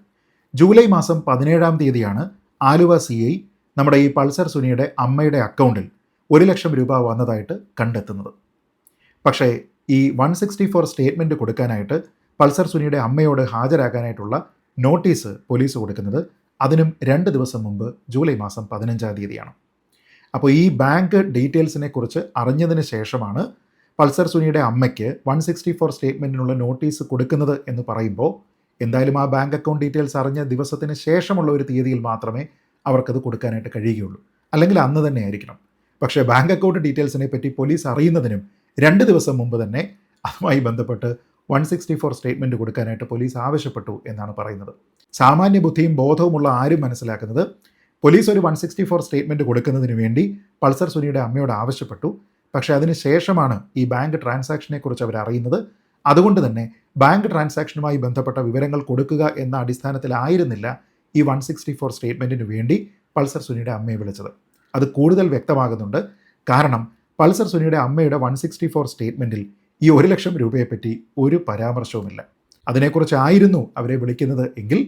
ജൂലൈ മാസം 17-ാം തീയതിയാണ് ആലുവ CI നമ്മുടെ ഈ പൾസർ സുനിയുടെ അമ്മയുടെ അക്കൗണ്ടിൽ 1 ലക്ഷം രൂപ വന്നതായിട്ട് കണ്ടെത്തുന്നത്. പക്ഷേ ഈ 164 സ്റ്റേറ്റ്മെൻറ്റ് കൊടുക്കാനായിട്ട് പൾസർ സുനിയുടെ അമ്മയോട് ഹാജരാകാനായിട്ടുള്ള നോട്ടീസ് പോലീസ് കൊടുക്കുന്നത് അതിനും 2 ദിവസം മുമ്പ് ജൂലൈ മാസം 15-ാം തീയതിയാണ്. അപ്പോൾ ഈ ബാങ്ക് ഡീറ്റെയിൽസിനെ കുറിച്ച് അറിഞ്ഞതിന് ശേഷമാണ് പൾസർ സുനിയുടെ അമ്മയ്ക്ക് 164 സ്റ്റേറ്റ്മെൻറ്റിനുള്ള നോട്ടീസ് കൊടുക്കുന്നത് എന്ന് പറയുമ്പോൾ എന്തായാലും ആ ബാങ്ക് അക്കൗണ്ട് ഡീറ്റെയിൽസ് അറിഞ്ഞ ദിവസത്തിന് ശേഷമുള്ള ഒരു തീയതിയിൽ മാത്രമേ അവർക്കത് കൊടുക്കാനായിട്ട് കഴിയുകയുള്ളൂ. അല്ലെങ്കിൽ അന്ന് തന്നെ ആയിരിക്കണം. പക്ഷേ ബാങ്ക് അക്കൗണ്ട് ഡീറ്റെയിൽസിനെ പറ്റി പോലീസ് അറിയുന്നതിനും 2 ദിവസം മുമ്പ് തന്നെ അതുമായി ബന്ധപ്പെട്ട് 164 സ്റ്റേറ്റ്മെൻറ്റ് കൊടുക്കാനായിട്ട് പോലീസ് ആവശ്യപ്പെട്ടു എന്നാണ് പറയുന്നത്. സാമാന്യ ബുദ്ധിയും ബോധവുമുള്ള ആരും മനസ്സിലാക്കുന്നത് പോലീസ് ഒരു 164 സ്റ്റേറ്റ്മെൻറ്റ് കൊടുക്കുന്നതിന് വേണ്ടി പൾസർ സുനിയുടെ അമ്മയോട് ആവശ്യപ്പെട്ടു. പക്ഷേ അതിന് ശേഷമാണ് ഈ ബാങ്ക് ട്രാൻസാക്ഷനെക്കുറിച്ച് അവർ അറിയുന്നത്. അതുകൊണ്ട് തന്നെ ബാങ്ക് ട്രാൻസാക്ഷനുമായി ബന്ധപ്പെട്ട വിവരങ്ങൾ കൊടുക്കുക എന്ന അടിസ്ഥാനത്തിലായിരുന്നില്ല ഈ 164 സ്റ്റേറ്റ്മെൻറ്റിന് വേണ്ടി പൾസർ സുനിയുടെ അമ്മയെ വിളിച്ചത്. അത് കൂടുതൽ വ്യക്തമാകുന്നുണ്ട്. കാരണം പൾസർ സുനിയുടെ അമ്മയുടെ 164 സ്റ്റേറ്റ്മെൻറ്റിൽ ഈ 1 ലക്ഷം രൂപയെപ്പറ്റി ഒരു പരാമർശവുമില്ല. അതിനെക്കുറിച്ചായിരുന്നു അവരെ വിളിക്കുന്നത് എങ്കിൽ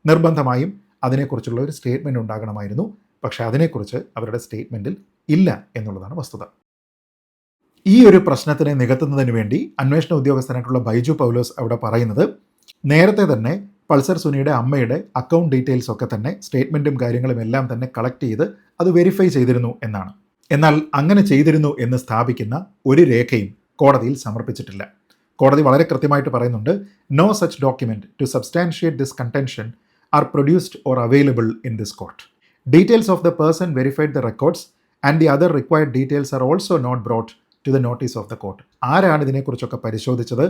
നിർബന്ധമായും അതിനെക്കുറിച്ചുള്ള ഒരു സ്റ്റേറ്റ്മെൻറ്റ് ഉണ്ടാകണമായിരുന്നു. പക്ഷേ അതിനെക്കുറിച്ച് അവരുടെ സ്റ്റേറ്റ്മെൻറ്റിൽ ഇല്ല എന്നുള്ളതാണ് വസ്തുത. ഈ ഒരു പ്രശ്നത്തിനെ നികത്തുന്നതിന് വേണ്ടി അന്വേഷണ ഉദ്യോഗസ്ഥനായിട്ടുള്ള ബൈജു പൗലോസ് അവിടെ പറയുന്നത്, നേരത്തെ തന്നെ പൾസർ സുനിയുടെ അമ്മയുടെ അക്കൗണ്ട് ഡീറ്റെയിൽസ് ഒക്കെ തന്നെ സ്റ്റേറ്റ്മെൻറ്റും കാര്യങ്ങളും എല്ലാം തന്നെ കളക്ട് ചെയ്ത് അത് വെരിഫൈ ചെയ്തിരുന്നു എന്നാണ്. എന്നാൽ അങ്ങനെ ചെയ്തിരുന്നു എന്ന് സ്ഥാപിക്കുന്ന ഒരു രേഖയും കോടതിയിൽ സമർപ്പിച്ചിട്ടില്ല. കോടതി വളരെ കൃത്യമായിട്ട് പറയുന്നുണ്ട്, no such document to substantiate this contention are produced or available in this court. Details of the person verified the records and the other required details are also not brought to the notice of the court. ആരാണ് ഇതിനെക്കുറിച്ചൊക്കെ പരിശോധിച്ചത്,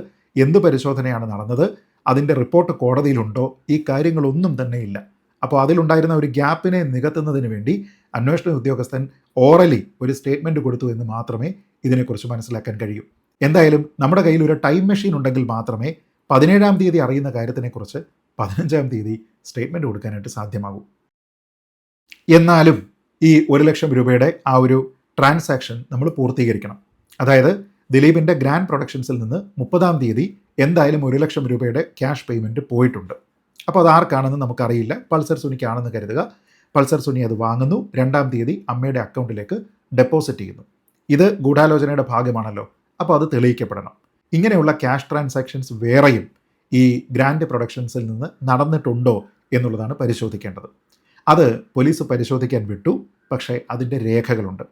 എന്ത് പരിശോധനയാണ് നടന്നത്, അതിൻ്റെ report കോടതിയിലുണ്ടോ, ഈ കാര്യങ്ങളൊന്നും തന്നെ ഇല്ല. അപ്പോൾ അതിലുണ്ടായിരുന്ന ഒരു ഗ്യാപ്പിനെ നികത്തുന്നതിന് വേണ്ടി അന്വേഷണ ഉദ്യോഗസ്ഥൻ ഓറലി ഒരു സ്റ്റേറ്റ്മെൻറ്റ് കൊടുത്തു എന്ന് മാത്രമേ ഇതിനെക്കുറിച്ച് മനസ്സിലാക്കാൻ കഴിയൂ. എന്തായാലും നമ്മുടെ കയ്യിൽ ഒരു ടൈം മെഷീൻ ഉണ്ടെങ്കിൽ മാത്രമേ 17-ാം തീയതി അറിയുന്ന കാര്യത്തിനെക്കുറിച്ച് 15-ാം തീയതി സ്റ്റേറ്റ്മെൻറ്റ് കൊടുക്കാനായിട്ട് സാധ്യമാകൂ. എന്നാലും ഈ 1 ലക്ഷം രൂപയുടെ ആ ഒരു ട്രാൻസാക്ഷൻ നമ്മൾ പൂർത്തീകരിക്കണം. അതായത് ദിലീപിൻ്റെ ഗ്രാൻഡ് പ്രൊഡക്ഷൻസിൽ നിന്ന് 30-ാം തീയതി എന്തായാലും 1 ലക്ഷം രൂപയുടെ ക്യാഷ് പേയ്മെൻറ്റ് പോയിട്ടുണ്ട്. അപ്പോൾ അത് ആർക്കാണെന്ന് നമുക്കറിയില്ല. പൾസർ സുനിക്കാണെന്ന് കരുതുക. പൾസർ സുനി അത് വാങ്ങുന്നു, 2-ാം തീയതി അമ്മയുടെ അക്കൗണ്ടിലേക്ക് ഡെപ്പോസിറ്റ് ചെയ്യുന്നു. ഇത് ഗൂഢാലോചനയുടെ ഭാഗമാണല്ലോ, അപ്പോൾ അത് തെളിയിക്കപ്പെടണം. ഇങ്ങനെയുള്ള ക്യാഷ് ട്രാൻസാക്ഷൻസ് വേറെയും ഈ ഗ്രാൻഡ് പ്രൊഡക്ഷൻസിൽ നിന്ന് നടന്നിട്ടുണ്ടോ എന്നുള്ളതാണ് പരിശോധിക്കേണ്ടത്. അത് പോലീസ് പരിശോധിക്കാൻ വിട്ടു, പക്ഷേ അതിൻ്റെ രേഖകളുണ്ട്.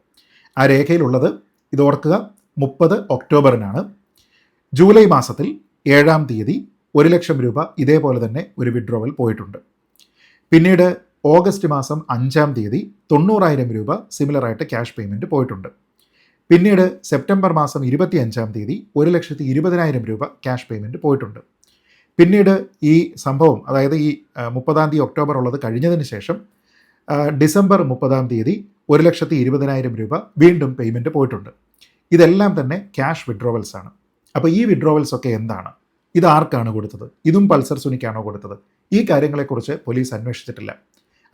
ആ രേഖയിലുള്ളത്, ഇതോർക്കുക, 30 ഒക്ടോബറിനാണ്. ജൂലൈ മാസത്തിൽ 7-ാം തീയതി 1 ലക്ഷം രൂപ ഇതേപോലെ തന്നെ ഒരു വിഡ്രോവൽ പോയിട്ടുണ്ട്. പിന്നീട് ഓഗസ്റ്റ് മാസം 5-ാം തീയതി 90,000 രൂപ സിമിലറായിട്ട് ക്യാഷ് പേയ്മെൻറ്റ് പോയിട്ടുണ്ട്. പിന്നീട് സെപ്റ്റംബർ മാസം 25-ാം തീയതി 1,20,000 രൂപ ക്യാഷ് പേയ്മെൻറ്റ് പോയിട്ടുണ്ട്. പിന്നീട് ഈ സംഭവം, അതായത് ഈ 30-ാം തീയതി ഒക്ടോബർ ഉള്ളത് കഴിഞ്ഞതിന് ശേഷം ഡിസംബർ 30-ാം തീയതി 1,20,000 രൂപ വീണ്ടും പേയ്മെൻറ്റ് പോയിട്ടുണ്ട്. ഇതെല്ലാം തന്നെ ക്യാഷ് വിഡ്രോവൽസ് ആണ്. അപ്പോൾ ഈ വിഡ്രോവൽസ് ഒക്കെ എന്താണ്? ഇത് ആർക്കാണ് കൊടുത്തത്? ഇതും പൾസർ സുനിക്കാണോ കൊടുത്തത്? ഈ കാര്യങ്ങളെക്കുറിച്ച് പോലീസ് അന്വേഷിച്ചിട്ടില്ല.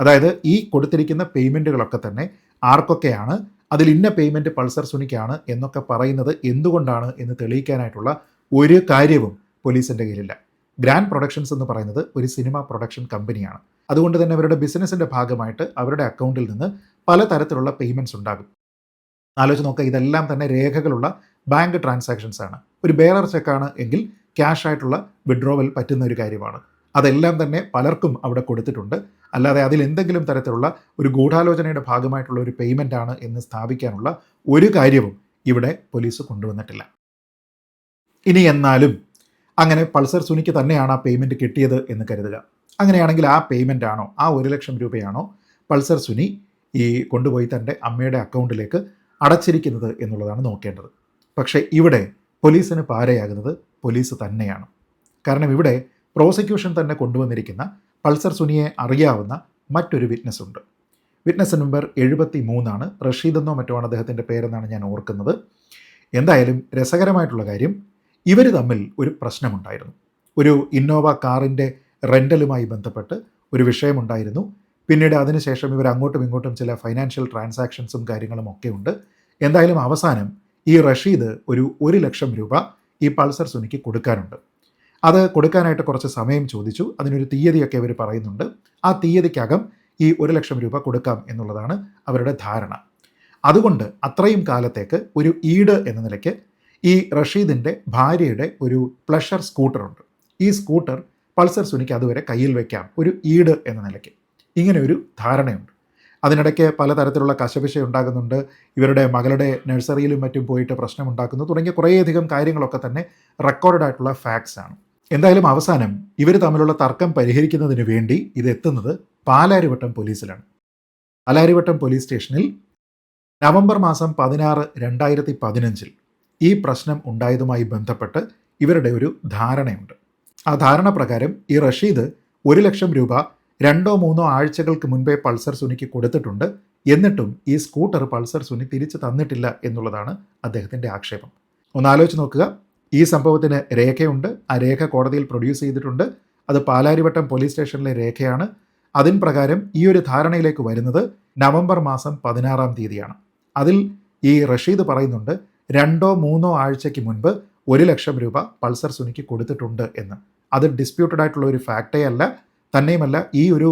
അതായത് ഈ കൊടുത്തിരിക്കുന്ന പേയ്മെൻറ്റുകളൊക്കെ തന്നെ ആർക്കൊക്കെയാണ്, അതിൽ ഇന്ന പേയ്മെൻറ്റ് പൾസർ സുനിക്കാണ് എന്നൊക്കെ പറയുന്നത് എന്തുകൊണ്ടാണ് എന്ന് തെളിയിക്കാനായിട്ടുള്ള ഒരു കാര്യവും പോലീസിൻ്റെ കയ്യിലില്ല. ഗ്രാൻഡ് പ്രൊഡക്ഷൻസ് എന്ന് പറയുന്നത് ഒരു സിനിമ പ്രൊഡക്ഷൻ കമ്പനിയാണ്. അതുകൊണ്ട് തന്നെ അവരുടെ ബിസിനസ്സിൻ്റെ ഭാഗമായിട്ട് അവരുടെ അക്കൗണ്ടിൽ നിന്ന് പലതരത്തിലുള്ള പേയ്മെൻറ്റ്സ് ഉണ്ടാകും. ആലോചിച്ച് നോക്കുക, ഇതെല്ലാം തന്നെ രേഖകളുള്ള ബാങ്ക് ട്രാൻസാക്ഷൻസ് ആണ്. ഒരു ബെയറർ ചെക്കാണ് എങ്കിൽ ക്യാഷ് ആയിട്ടുള്ള വിഡ്രോവൽ പറ്റുന്ന ഒരു കാര്യമാണ്. അതെല്ലാം തന്നെ പലർക്കും അവിടെ കൊടുത്തിട്ടുണ്ട്. അല്ലാതെ അതിൽ എന്തെങ്കിലും തരത്തിലുള്ള ഒരു ഗൂഢാലോചനയുടെ ഭാഗമായിട്ടുള്ള ഒരു പേയ്മെൻ്റ് ആണ് എന്ന് സ്ഥാപിക്കാനുള്ള ഒരു കാര്യവും ഇവിടെ പോലീസ് കൊണ്ടുവന്നിട്ടില്ല. ഇനി എന്നാലും അങ്ങനെ പൾസർ സുനിക്ക് തന്നെയാണ് ആ പേയ്മെൻറ്റ് കിട്ടിയത് എന്ന് കരുതുക. അങ്ങനെയാണെങ്കിൽ ആ പേയ്മെൻ്റ് ആണോ, ആ 1 ലക്ഷം രൂപയാണോ പൾസർ സുനി ഈ കൊണ്ടുപോയി തൻ്റെ അമ്മയുടെ അക്കൗണ്ടിലേക്ക് അടച്ചിരിക്കുന്നത് എന്നുള്ളതാണ് നോക്കേണ്ടത്. പക്ഷേ ഇവിടെ പോലീസിന് പാരയാകുന്നത് പോലീസ് തന്നെയാണ്. കാരണം ഇവിടെ പ്രോസിക്യൂഷൻ തന്നെ കൊണ്ടുവന്നിരിക്കുന്ന പൾസർ സുനിയെ അറിയാവുന്ന മറ്റൊരു വിറ്റ്നസ് ഉണ്ട്. വിറ്റ്നസ് നമ്പർ 73 റഷീദ് എന്നോ മറ്റോ ആണ് അദ്ദേഹത്തിൻ്റെ പേരെന്നാണ് ഞാൻ ഓർക്കുന്നത്. എന്തായാലും രസകരമായിട്ടുള്ള കാര്യം, ഇവർ തമ്മിൽ ഒരു പ്രശ്നമുണ്ടായിരുന്നു. ഒരു ഇന്നോവ കാറിൻ്റെ റെൻ്റലുമായി ബന്ധപ്പെട്ട് ഒരു വിഷയമുണ്ടായിരുന്നു. പിന്നീട് അതിനുശേഷം ഇവർ അങ്ങോട്ടും ഇങ്ങോട്ടും ചില ഫൈനാൻഷ്യൽ ട്രാൻസാക്ഷൻസും കാര്യങ്ങളും ഒക്കെ ഉണ്ട്. എന്തായാലും അവസാനം ഈ റഷീദ് ഒരു 1 ലക്ഷം രൂപ ഈ പൾസർ സുനിക്ക് കൊടുക്കാനുണ്ട്. അത് കൊടുക്കാനായിട്ട് കുറച്ച് സമയം ചോദിച്ചു. അതിനൊരു തീയതിയൊക്കെ അവർ പറയുന്നുണ്ട്. ആ തീയതിക്കകം ഈ 1 ലക്ഷം രൂപ കൊടുക്കാം എന്നുള്ളതാണ് അവരുടെ ധാരണ. അതുകൊണ്ട് അത്രയും കാലത്തേക്ക് ഒരു ഈട് എന്ന നിലയ്ക്ക് ഈ റഷീദിൻ്റെ ഭാര്യയുടെ ഒരു പ്ലഷർ സ്കൂട്ടറുണ്ട്. ഈ സ്കൂട്ടർ പൾസർ സുനിക്ക് അതുവരെ കയ്യിൽ വയ്ക്കാം, ഒരു ഈട് എന്ന നിലയ്ക്ക്. ഇങ്ങനെ ഒരു ധാരണയുണ്ട്. അതിനിടയ്ക്ക് പലതരത്തിലുള്ള കശപിശ ഉണ്ടാകുന്നുണ്ട്. ഇവരുടെ മകളുടെ നഴ്സറിയിലും മറ്റും പോയിട്ട് പ്രശ്നമുണ്ടാക്കുന്നു തുടങ്ങിയ കുറേയധികം കാര്യങ്ങളൊക്കെ തന്നെ റെക്കോർഡ് ആയിട്ടുള്ള ഫാക്ട്സ് ആണ്. എന്തായാലും അവസാനം ഇവർ തമ്മിലുള്ള തർക്കം പരിഹരിക്കുന്നതിന് വേണ്ടി ഇതെത്തുന്നത് പാലാരിവട്ടം പോലീസിലാണ്. പാലാരിവട്ടം പോലീസ് സ്റ്റേഷനിൽ നവംബർ മാസം 16, 2015 ഈ പ്രശ്നം ഉണ്ടായതുമായി ബന്ധപ്പെട്ട് ഇവരുടെ ഒരു ധാരണയുണ്ട്. ആ ധാരണ പ്രകാരം ഈ റഷീദ് 1 ലക്ഷം രൂപ 2-3 ആഴ്ചകൾക്ക് മുൻപേ പൾസർ സുനിക്ക് കൊടുത്തിട്ടുണ്ട്. എന്നിട്ടും ഈ സ്കൂട്ടർ പൾസർ സുനി തിരിച്ചു തന്നിട്ടില്ല എന്നുള്ളതാണ് അദ്ദേഹത്തിൻ്റെ ആക്ഷേപം. ഒന്നാലോചിച്ച് നോക്കുക, ഈ സംഭവത്തിന് രേഖയുണ്ട്. ആ രേഖ കോടതിയിൽ പ്രൊഡ്യൂസ് ചെയ്തിട്ടുണ്ട്. അത് പാലാരിവട്ടം പോലീസ് സ്റ്റേഷനിലെ രേഖയാണ്. അതിൻ പ്രകാരം ഈ ഒരു ധാരണയിലേക്ക് വരുന്നത് നവംബർ മാസം 16-ാം തീയതിയാണ്. അതിൽ ഈ റഷീദ് പറയുന്നുണ്ട് 2-3 ആഴ്ചയ്ക്ക് മുൻപ് 1 ലക്ഷം രൂപ പൾസർ സുനിക്ക് കൊടുത്തിട്ടുണ്ട് എന്ന്. അത് ഡിസ്പ്യൂട്ടഡ് ആയിട്ടുള്ള ഒരു ഫാക്റ്റേ അല്ല. തന്നെയുമല്ല, ഈ ഒരു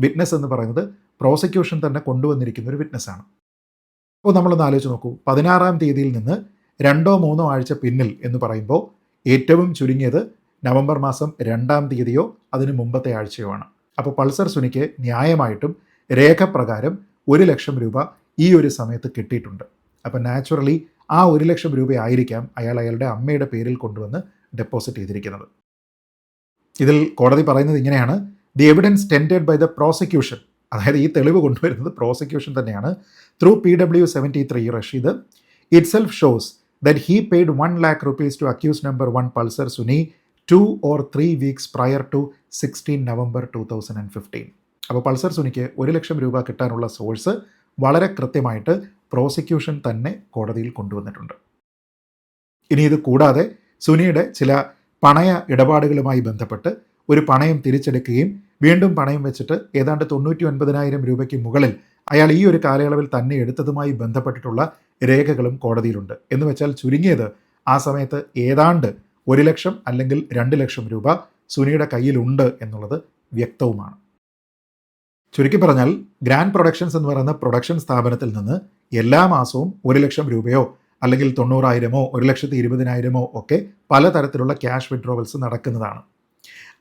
വിറ്റ്നസ് എന്ന് പറയുന്നത് പ്രോസിക്യൂഷൻ തന്നെ കൊണ്ടുവന്നിരിക്കുന്ന ഒരു വിറ്റ്നസ്സാണ്. അപ്പോൾ നമ്മളൊന്ന് ആലോചിച്ച് നോക്കൂ, 16-ാം തീയതിയിൽ നിന്ന് 2-3 ആഴ്ച പിന്നിൽ എന്ന് പറയുമ്പോൾ ഏറ്റവും ചുരുങ്ങിയത് നവംബർ മാസം 2-ാം തീയതിയോ അതിന് മുമ്പത്തെ ആഴ്ചയോ ആണ്. അപ്പോൾ പൾസർ സുനിക്ക് ന്യായമായിട്ടും രേഖപ്രകാരം 1 ലക്ഷം രൂപ ഈ ഒരു സമയത്ത് കിട്ടിയിട്ടുണ്ട്. അപ്പോൾ നാച്ചുറലി ആ 1 ലക്ഷം രൂപ ആയിരിക്കാം അയാളുടെ അമ്മയുടെ പേരിൽ കൊണ്ടുവന്ന് ഡെപ്പോസിറ്റ് ചെയ്തിരിക്കുന്നത്. ഇതിൽ കോടതി പറയുന്നത് ഇങ്ങനെയാണ്: the evidence tendered by the prosecution, അതായത് ഈ തെളിവ് കൊണ്ടുവരുന്നത് പ്രോസിക്യൂഷൻ തന്നെയാണ്, through PW73 Rasheed itself shows that he paid 1 lakh rupees to accused number 1 Pulsar Suni 2 or 3 weeks prior to 16 November 2015. അപ്പോൾ പൾസർ സുനിക്ക് 1 ലക്ഷം രൂപ കിട്ടാനുള്ള സോഴ്സ് വളരെ കൃത്യമായിട്ട് പ്രോസിക്യൂഷൻ തന്നെ കോടതിയിൽ കൊണ്ടുവന്നിട്ടുണ്ട്. ഇനി ഇത് കൂടാതെ സുനിയുടെ ചില പണയ ഇടപാടുകളുമായി ബന്ധപ്പെട്ട് ഒരു പണയം തിരിച്ചെടുക്കുകയും വീണ്ടും പണയം വെച്ചിട്ട് ഏതാണ്ട് 99,000 രൂപയ്ക്ക് മുകളിൽ അയാൾ ഈ ഒരു കാലയളവിൽ തന്നെ എടുത്തതുമായി ബന്ധപ്പെട്ടിട്ടുള്ള രേഖകളും കോടതിയിലുണ്ട്. എന്ന് വെച്ചാൽ ചുരുങ്ങിയത് ആ സമയത്ത് ഏതാണ്ട് 1 ലക്ഷം അല്ലെങ്കിൽ 2 ലക്ഷം രൂപ സുനിയുടെ കയ്യിലുണ്ട് എന്നുള്ളത് വ്യക്തവുമാണ്. ചുരുക്കി പറഞ്ഞാൽ ഗ്രാൻഡ് പ്രൊഡക്ഷൻസ് എന്ന് പറയുന്ന പ്രൊഡക്ഷൻ സ്ഥാപനത്തിൽ നിന്ന് എല്ലാ മാസവും 1 ലക്ഷം രൂപയോ അല്ലെങ്കിൽ 90,000 1,20,000 ഒക്കെ പലതരത്തിലുള്ള ക്യാഷ് വിഡ്രോവൽസ് നടക്കുന്നതാണ്.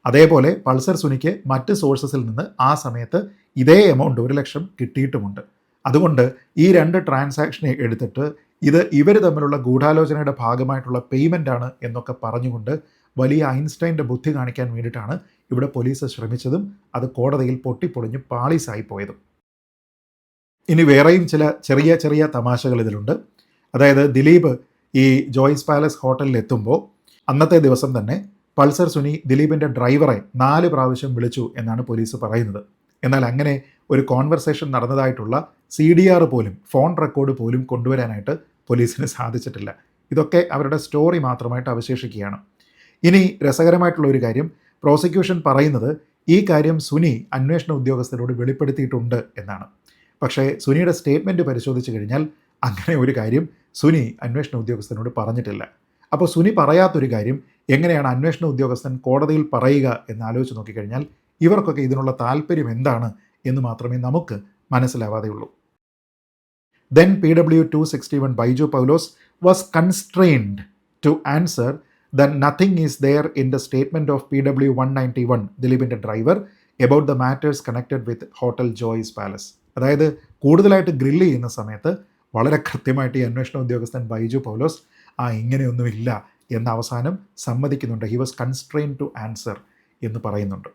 അതേപോലെ പൾസർ സുനിക്ക് മറ്റ് സോഴ്സസിൽ നിന്ന് ആ സമയത്ത് ഇതേ എമൗണ്ട് 1 ലക്ഷം കിട്ടിയിട്ടുമുണ്ട്. അതുകൊണ്ട് ഈ 2 ട്രാൻസാക്ഷനെ എടുത്തിട്ട് ഇത് ഇവർ തമ്മിലുള്ള ഗൂഢാലോചനയുടെ ഭാഗമായിട്ടുള്ള പേയ്മെൻ്റ് ആണ് എന്നൊക്കെ പറഞ്ഞുകൊണ്ട് വലിയ ഐൻസ്റ്റൈൻ്റെ ബുദ്ധി കാണിക്കാൻ വേണ്ടിയിട്ടാണ് ഇവിടെ പോലീസ് ശ്രമിച്ചതും അത് കോടതിയിൽ പൊട്ടിപ്പൊളിഞ്ഞ് പാളീസായി പോയതും. ഇനി വേറെയും ചില ചെറിയ ചെറിയ തമാശകൾ ഇതിലുണ്ട്. അതായത് ദിലീപ് ഈ ജോയ്സ് പാലസ് ഹോട്ടലിൽ എത്തുമ്പോൾ അന്നത്തെ ദിവസം തന്നെ പൾസർ സുനി ദിലീപിൻ്റെ ഡ്രൈവറെ 4 പ്രാവശ്യം വിളിച്ചു എന്നാണ് പോലീസ് പറയുന്നത്. എന്നാൽ അങ്ങനെ ഒരു കോൺവെർസേഷൻ നടന്നതായിട്ടുള്ള CDR പോലും, ഫോൺ റെക്കോർഡ് പോലും കൊണ്ടുവരാനായിട്ട് പോലീസിന് സാധിച്ചിട്ടില്ല. ഇതൊക്കെ അവരുടെ സ്റ്റോറി മാത്രമായിട്ട് അവശേഷിക്കുകയാണ്. ഇനി രസകരമായിട്ടുള്ള ഒരു കാര്യം, പ്രോസിക്യൂഷൻ പറയുന്നത് ഈ കാര്യം സുനി അന്വേഷണ ഉദ്യോഗസ്ഥരോട് വെളിപ്പെടുത്തിയിട്ടുണ്ട് എന്നാണ്. പക്ഷേ സുനിയുടെ സ്റ്റേറ്റ്മെൻറ്റ് പരിശോധിച്ച് കഴിഞ്ഞാൽ അങ്ങനെ ഒരു കാര്യം സുനി അന്വേഷണ ഉദ്യോഗസ്ഥനോട് പറഞ്ഞിട്ടില്ല. അപ്പോൾ സുനി പറയാത്തൊരു കാര്യം എങ്ങനെയാണ് അന്വേഷണ ഉദ്യോഗസ്ഥൻ കോടതിയിൽ പറയുക എന്ന് ആലോചിച്ച് നോക്കിക്കഴിഞ്ഞാൽ ഇവർക്കൊക്കെ ഇതിനുള്ള താല്പര്യം എന്താണ് എന്ന് മാത്രമേ നമുക്ക് മനസ്സിലാവാതെയുള്ളൂ. Then PW261 Baiju Paulos was constrained to answer that nothing is there in the statement of PW191 ദിലീപിൻ്റെ driver about the matters connected with Hotel Joy's Palace. അതായത് കൂടുതലായിട്ട് ഗ്രില്ല് ചെയ്യുന്ന സമയത്ത് വളരെ കൃത്യമായിട്ട് ഈ അന്വേഷണ ഉദ്യോഗസ്ഥൻ ബൈജു പൗലോസ് ഇങ്ങനെയൊന്നുമില്ല എന്ന അവസാനം സമ്മതിക്കുന്നുണ്ട്. He was constrained to answer എന്ന് പറയുന്നുണ്ട്.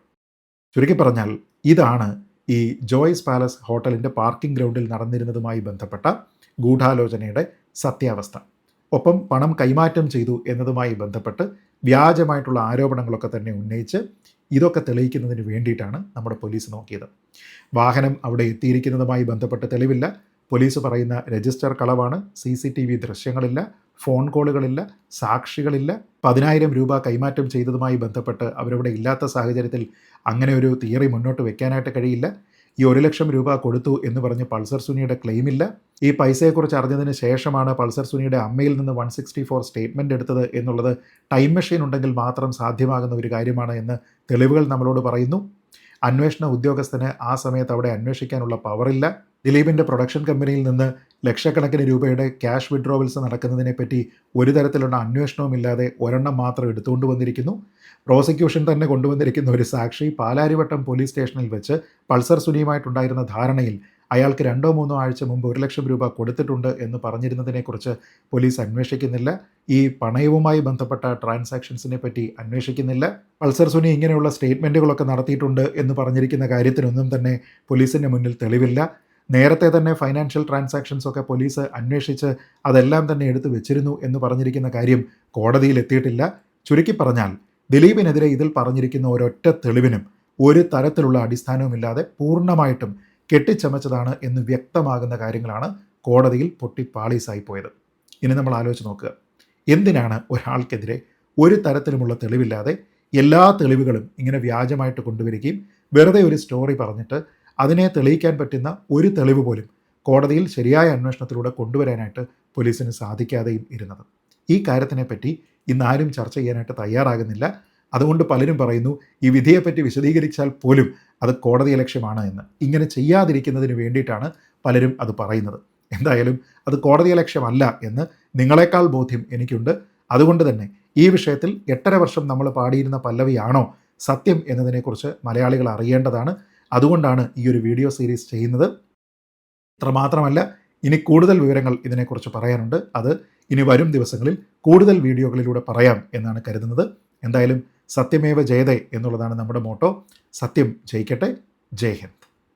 ചുരുക്കി പറഞ്ഞാൽ ഇതാണ് ഈ ജോയ്സ് പാലസ് ഹോട്ടലിൻ്റെ പാർക്കിംഗ് ഗ്രൗണ്ടിൽ നടന്നിരുന്നതുമായി ബന്ധപ്പെട്ട ഗൂഢാലോചനയുടെ സത്യാവസ്ഥ. ഒപ്പം പണം കൈമാറ്റം ചെയ്തു എന്നതുമായി ബന്ധപ്പെട്ട് വ്യാജമായിട്ടുള്ള ആരോപണങ്ങളൊക്കെ തന്നെ ഉന്നയിച്ച് ഇതൊക്കെ തെളിയിക്കുന്നതിന് വേണ്ടിയിട്ടാണ് നമ്മുടെ പോലീസ് നോക്കിയത്. വാഹനം അവിടെ എത്തിയിരിക്കുന്നതുമായി ബന്ധപ്പെട്ട് തെളിവില്ല, പോലീസ് പറയുന്ന രജിസ്റ്റർ കളവാണ്, CCTV ദൃശ്യങ്ങളില്ല, ഫോൺ കോളുകളില്ല, സാക്ഷികളില്ല. 10,000 രൂപ കൈമാറ്റം ചെയ്തതുമായി ബന്ധപ്പെട്ട് അവരവിടെ ഇല്ലാത്ത സാഹചര്യത്തിൽ അങ്ങനെ ഒരു തിയറി മുന്നോട്ട് വെക്കാനായിട്ട് കഴിയില്ല. ഈ 1 ലക്ഷം രൂപ കൊടുത്തു എന്ന് പറഞ്ഞ് പൾസർ സുനിയുടെ ക്ലെയിമില്ല. ഈ പൈസയെക്കുറിച്ച് അറിഞ്ഞതിന് ശേഷമാണ് പൾസർ സുനിയുടെ അമ്മയിൽ നിന്ന് 164 സ്റ്റേറ്റ്മെൻറ്റ് എടുത്തത് എന്നുള്ളത് ടൈം മെഷീൻ ഉണ്ടെങ്കിൽ മാത്രം സാധ്യമാകുന്ന ഒരു കാര്യമാണ് എന്ന് തെളിവുകൾ നമ്മളോട് പറയുന്നു. അന്വേഷണ ഉദ്യോഗസ്ഥന് ആ സമയത്ത് അവിടെ അന്വേഷിക്കാനുള്ള പവറില്ല. ദിലീപിൻ്റെ പ്രൊഡക്ഷൻ കമ്പനിയിൽ നിന്ന് ലക്ഷക്കണക്കിന് രൂപയുടെ ക്യാഷ് വിഡ്രോവൽസ് നടക്കുന്നതിനെപ്പറ്റി ഒരു തരത്തിലുള്ള അന്വേഷണവുമില്ലാതെ ഒരെണ്ണം മാത്രം എടുത്തുകൊണ്ട് വന്നിരിക്കുന്നു. പ്രോസിക്യൂഷൻ തന്നെ കൊണ്ടുവന്നിരിക്കുന്ന ഒരു സാക്ഷി പാലാരിവട്ടം പോലീസ് സ്റ്റേഷനിൽ വെച്ച് പൾസർ സുനിയുമായിട്ടുണ്ടായിരുന്ന ധാരണയിൽ അയാൾക്ക് 2-3 ആഴ്ച മുമ്പ് 1 ലക്ഷം രൂപ കൊടുത്തിട്ടുണ്ട് എന്ന് പറഞ്ഞിരുന്നതിനെക്കുറിച്ച് പോലീസ് അന്വേഷിക്കുന്നില്ല. ഈ പണയവുമായി ബന്ധപ്പെട്ട ട്രാൻസാക്ഷൻസിനെ പറ്റി അന്വേഷിക്കുന്നില്ല. പൾസർ സുനി ഇങ്ങനെയുള്ള സ്റ്റേറ്റ്മെൻറ്റുകളൊക്കെ നടത്തിയിട്ടുണ്ട് എന്ന് പറഞ്ഞിരിക്കുന്ന കാര്യത്തിനൊന്നും തന്നെ പോലീസിൻ്റെ മുന്നിൽ തെളിവില്ല. നേരത്തെ തന്നെ ഫൈനാൻഷ്യൽ ട്രാൻസാക്ഷൻസൊക്കെ പോലീസ് അന്വേഷിച്ച് അതെല്ലാം തന്നെ എടുത്തു വെച്ചിരുന്നു എന്ന് പറഞ്ഞിരിക്കുന്ന കാര്യം കോടതിയിൽ എത്തിയിട്ടില്ല. ചുരുക്കി പറഞ്ഞാൽ ദിലീപിനെതിരെ ഇതിൽ പറഞ്ഞിരിക്കുന്ന ഒരൊറ്റ തെളിവിനും ഒരു തരത്തിലുള്ള അടിസ്ഥാനവുമില്ലാതെ പൂർണ്ണമായിട്ടും കെട്ടിച്ചമച്ചതാണ് എന്ന് വ്യക്തമാകുന്ന കാര്യങ്ങളാണ് കോടതിയിൽ പൊട്ടിപ്പാളീസായി പോയത്. ഇനി നമ്മൾ ആലോചിച്ച് നോക്കുക, എന്തിനാണ് ഒരാൾക്കെതിരെ ഒരു തരത്തിലുമുള്ള തെളിവില്ലാതെ എല്ലാ തെളിവുകളും ഇങ്ങനെ വ്യാജമായിട്ട് കൊണ്ടുവരികയും വെറുതെ ഒരു സ്റ്റോറി പറഞ്ഞിട്ട് അതിനെ തെളിയിക്കാൻ പറ്റുന്ന ഒരു തെളിവ് പോലും കോടതിയിൽ ശരിയായ അന്വേഷണത്തിലൂടെ കൊണ്ടുവരാനായിട്ട് പോലീസിന് സാധിക്കാതെയും ഇരുന്നത്? ഈ കാര്യത്തിനെപ്പറ്റി ഇന്നാരും ചർച്ച ചെയ്യാനായിട്ട് തയ്യാറാകുന്നില്ല. അതുകൊണ്ട് പലരും പറയുന്നു ഈ വിധിയെപ്പറ്റി വിശദീകരിച്ചാൽ പോലും അത് കോടതി ലക്ഷ്യമാണ് എന്ന്. ഇങ്ങനെ ചെയ്യാതിരിക്കുന്നതിന് വേണ്ടിയിട്ടാണ് പലരും അത് പറയുന്നത്. എന്തായാലും അത് കോടതി ലക്ഷ്യമല്ല എന്ന് നിങ്ങളെക്കാൾ ബോധ്യം എനിക്കുണ്ട്. അതുകൊണ്ട് തന്നെ ഈ വിഷയത്തിൽ 8.5 വർഷം നമ്മൾ പാടിയിരുന്ന പല്ലവിയാണോ സത്യം എന്നതിനെക്കുറിച്ച് മലയാളികൾ അറിയേണ്ടതാണ്. അതുകൊണ്ടാണ് ഈ ഒരു വീഡിയോ സീരീസ് ചെയ്യുന്നത്. അത്രമാത്രമല്ല, ഇനി കൂടുതൽ വിവരങ്ങൾ ഇതിനെക്കുറിച്ച് പറയാനുണ്ട്. അത് ഇനി വരും ദിവസങ്ങളിൽ കൂടുതൽ വീഡിയോകളിലൂടെ പറയാം എന്നാണ് കരുതുന്നത്. എന്തായാലും സത്യമേവ ജയതേ എന്നുള്ളതാണ് നമ്മുടെ മോട്ടോ. സത്യം ജയിക്കട്ടെ. ജയ് ഹിന്ദ്.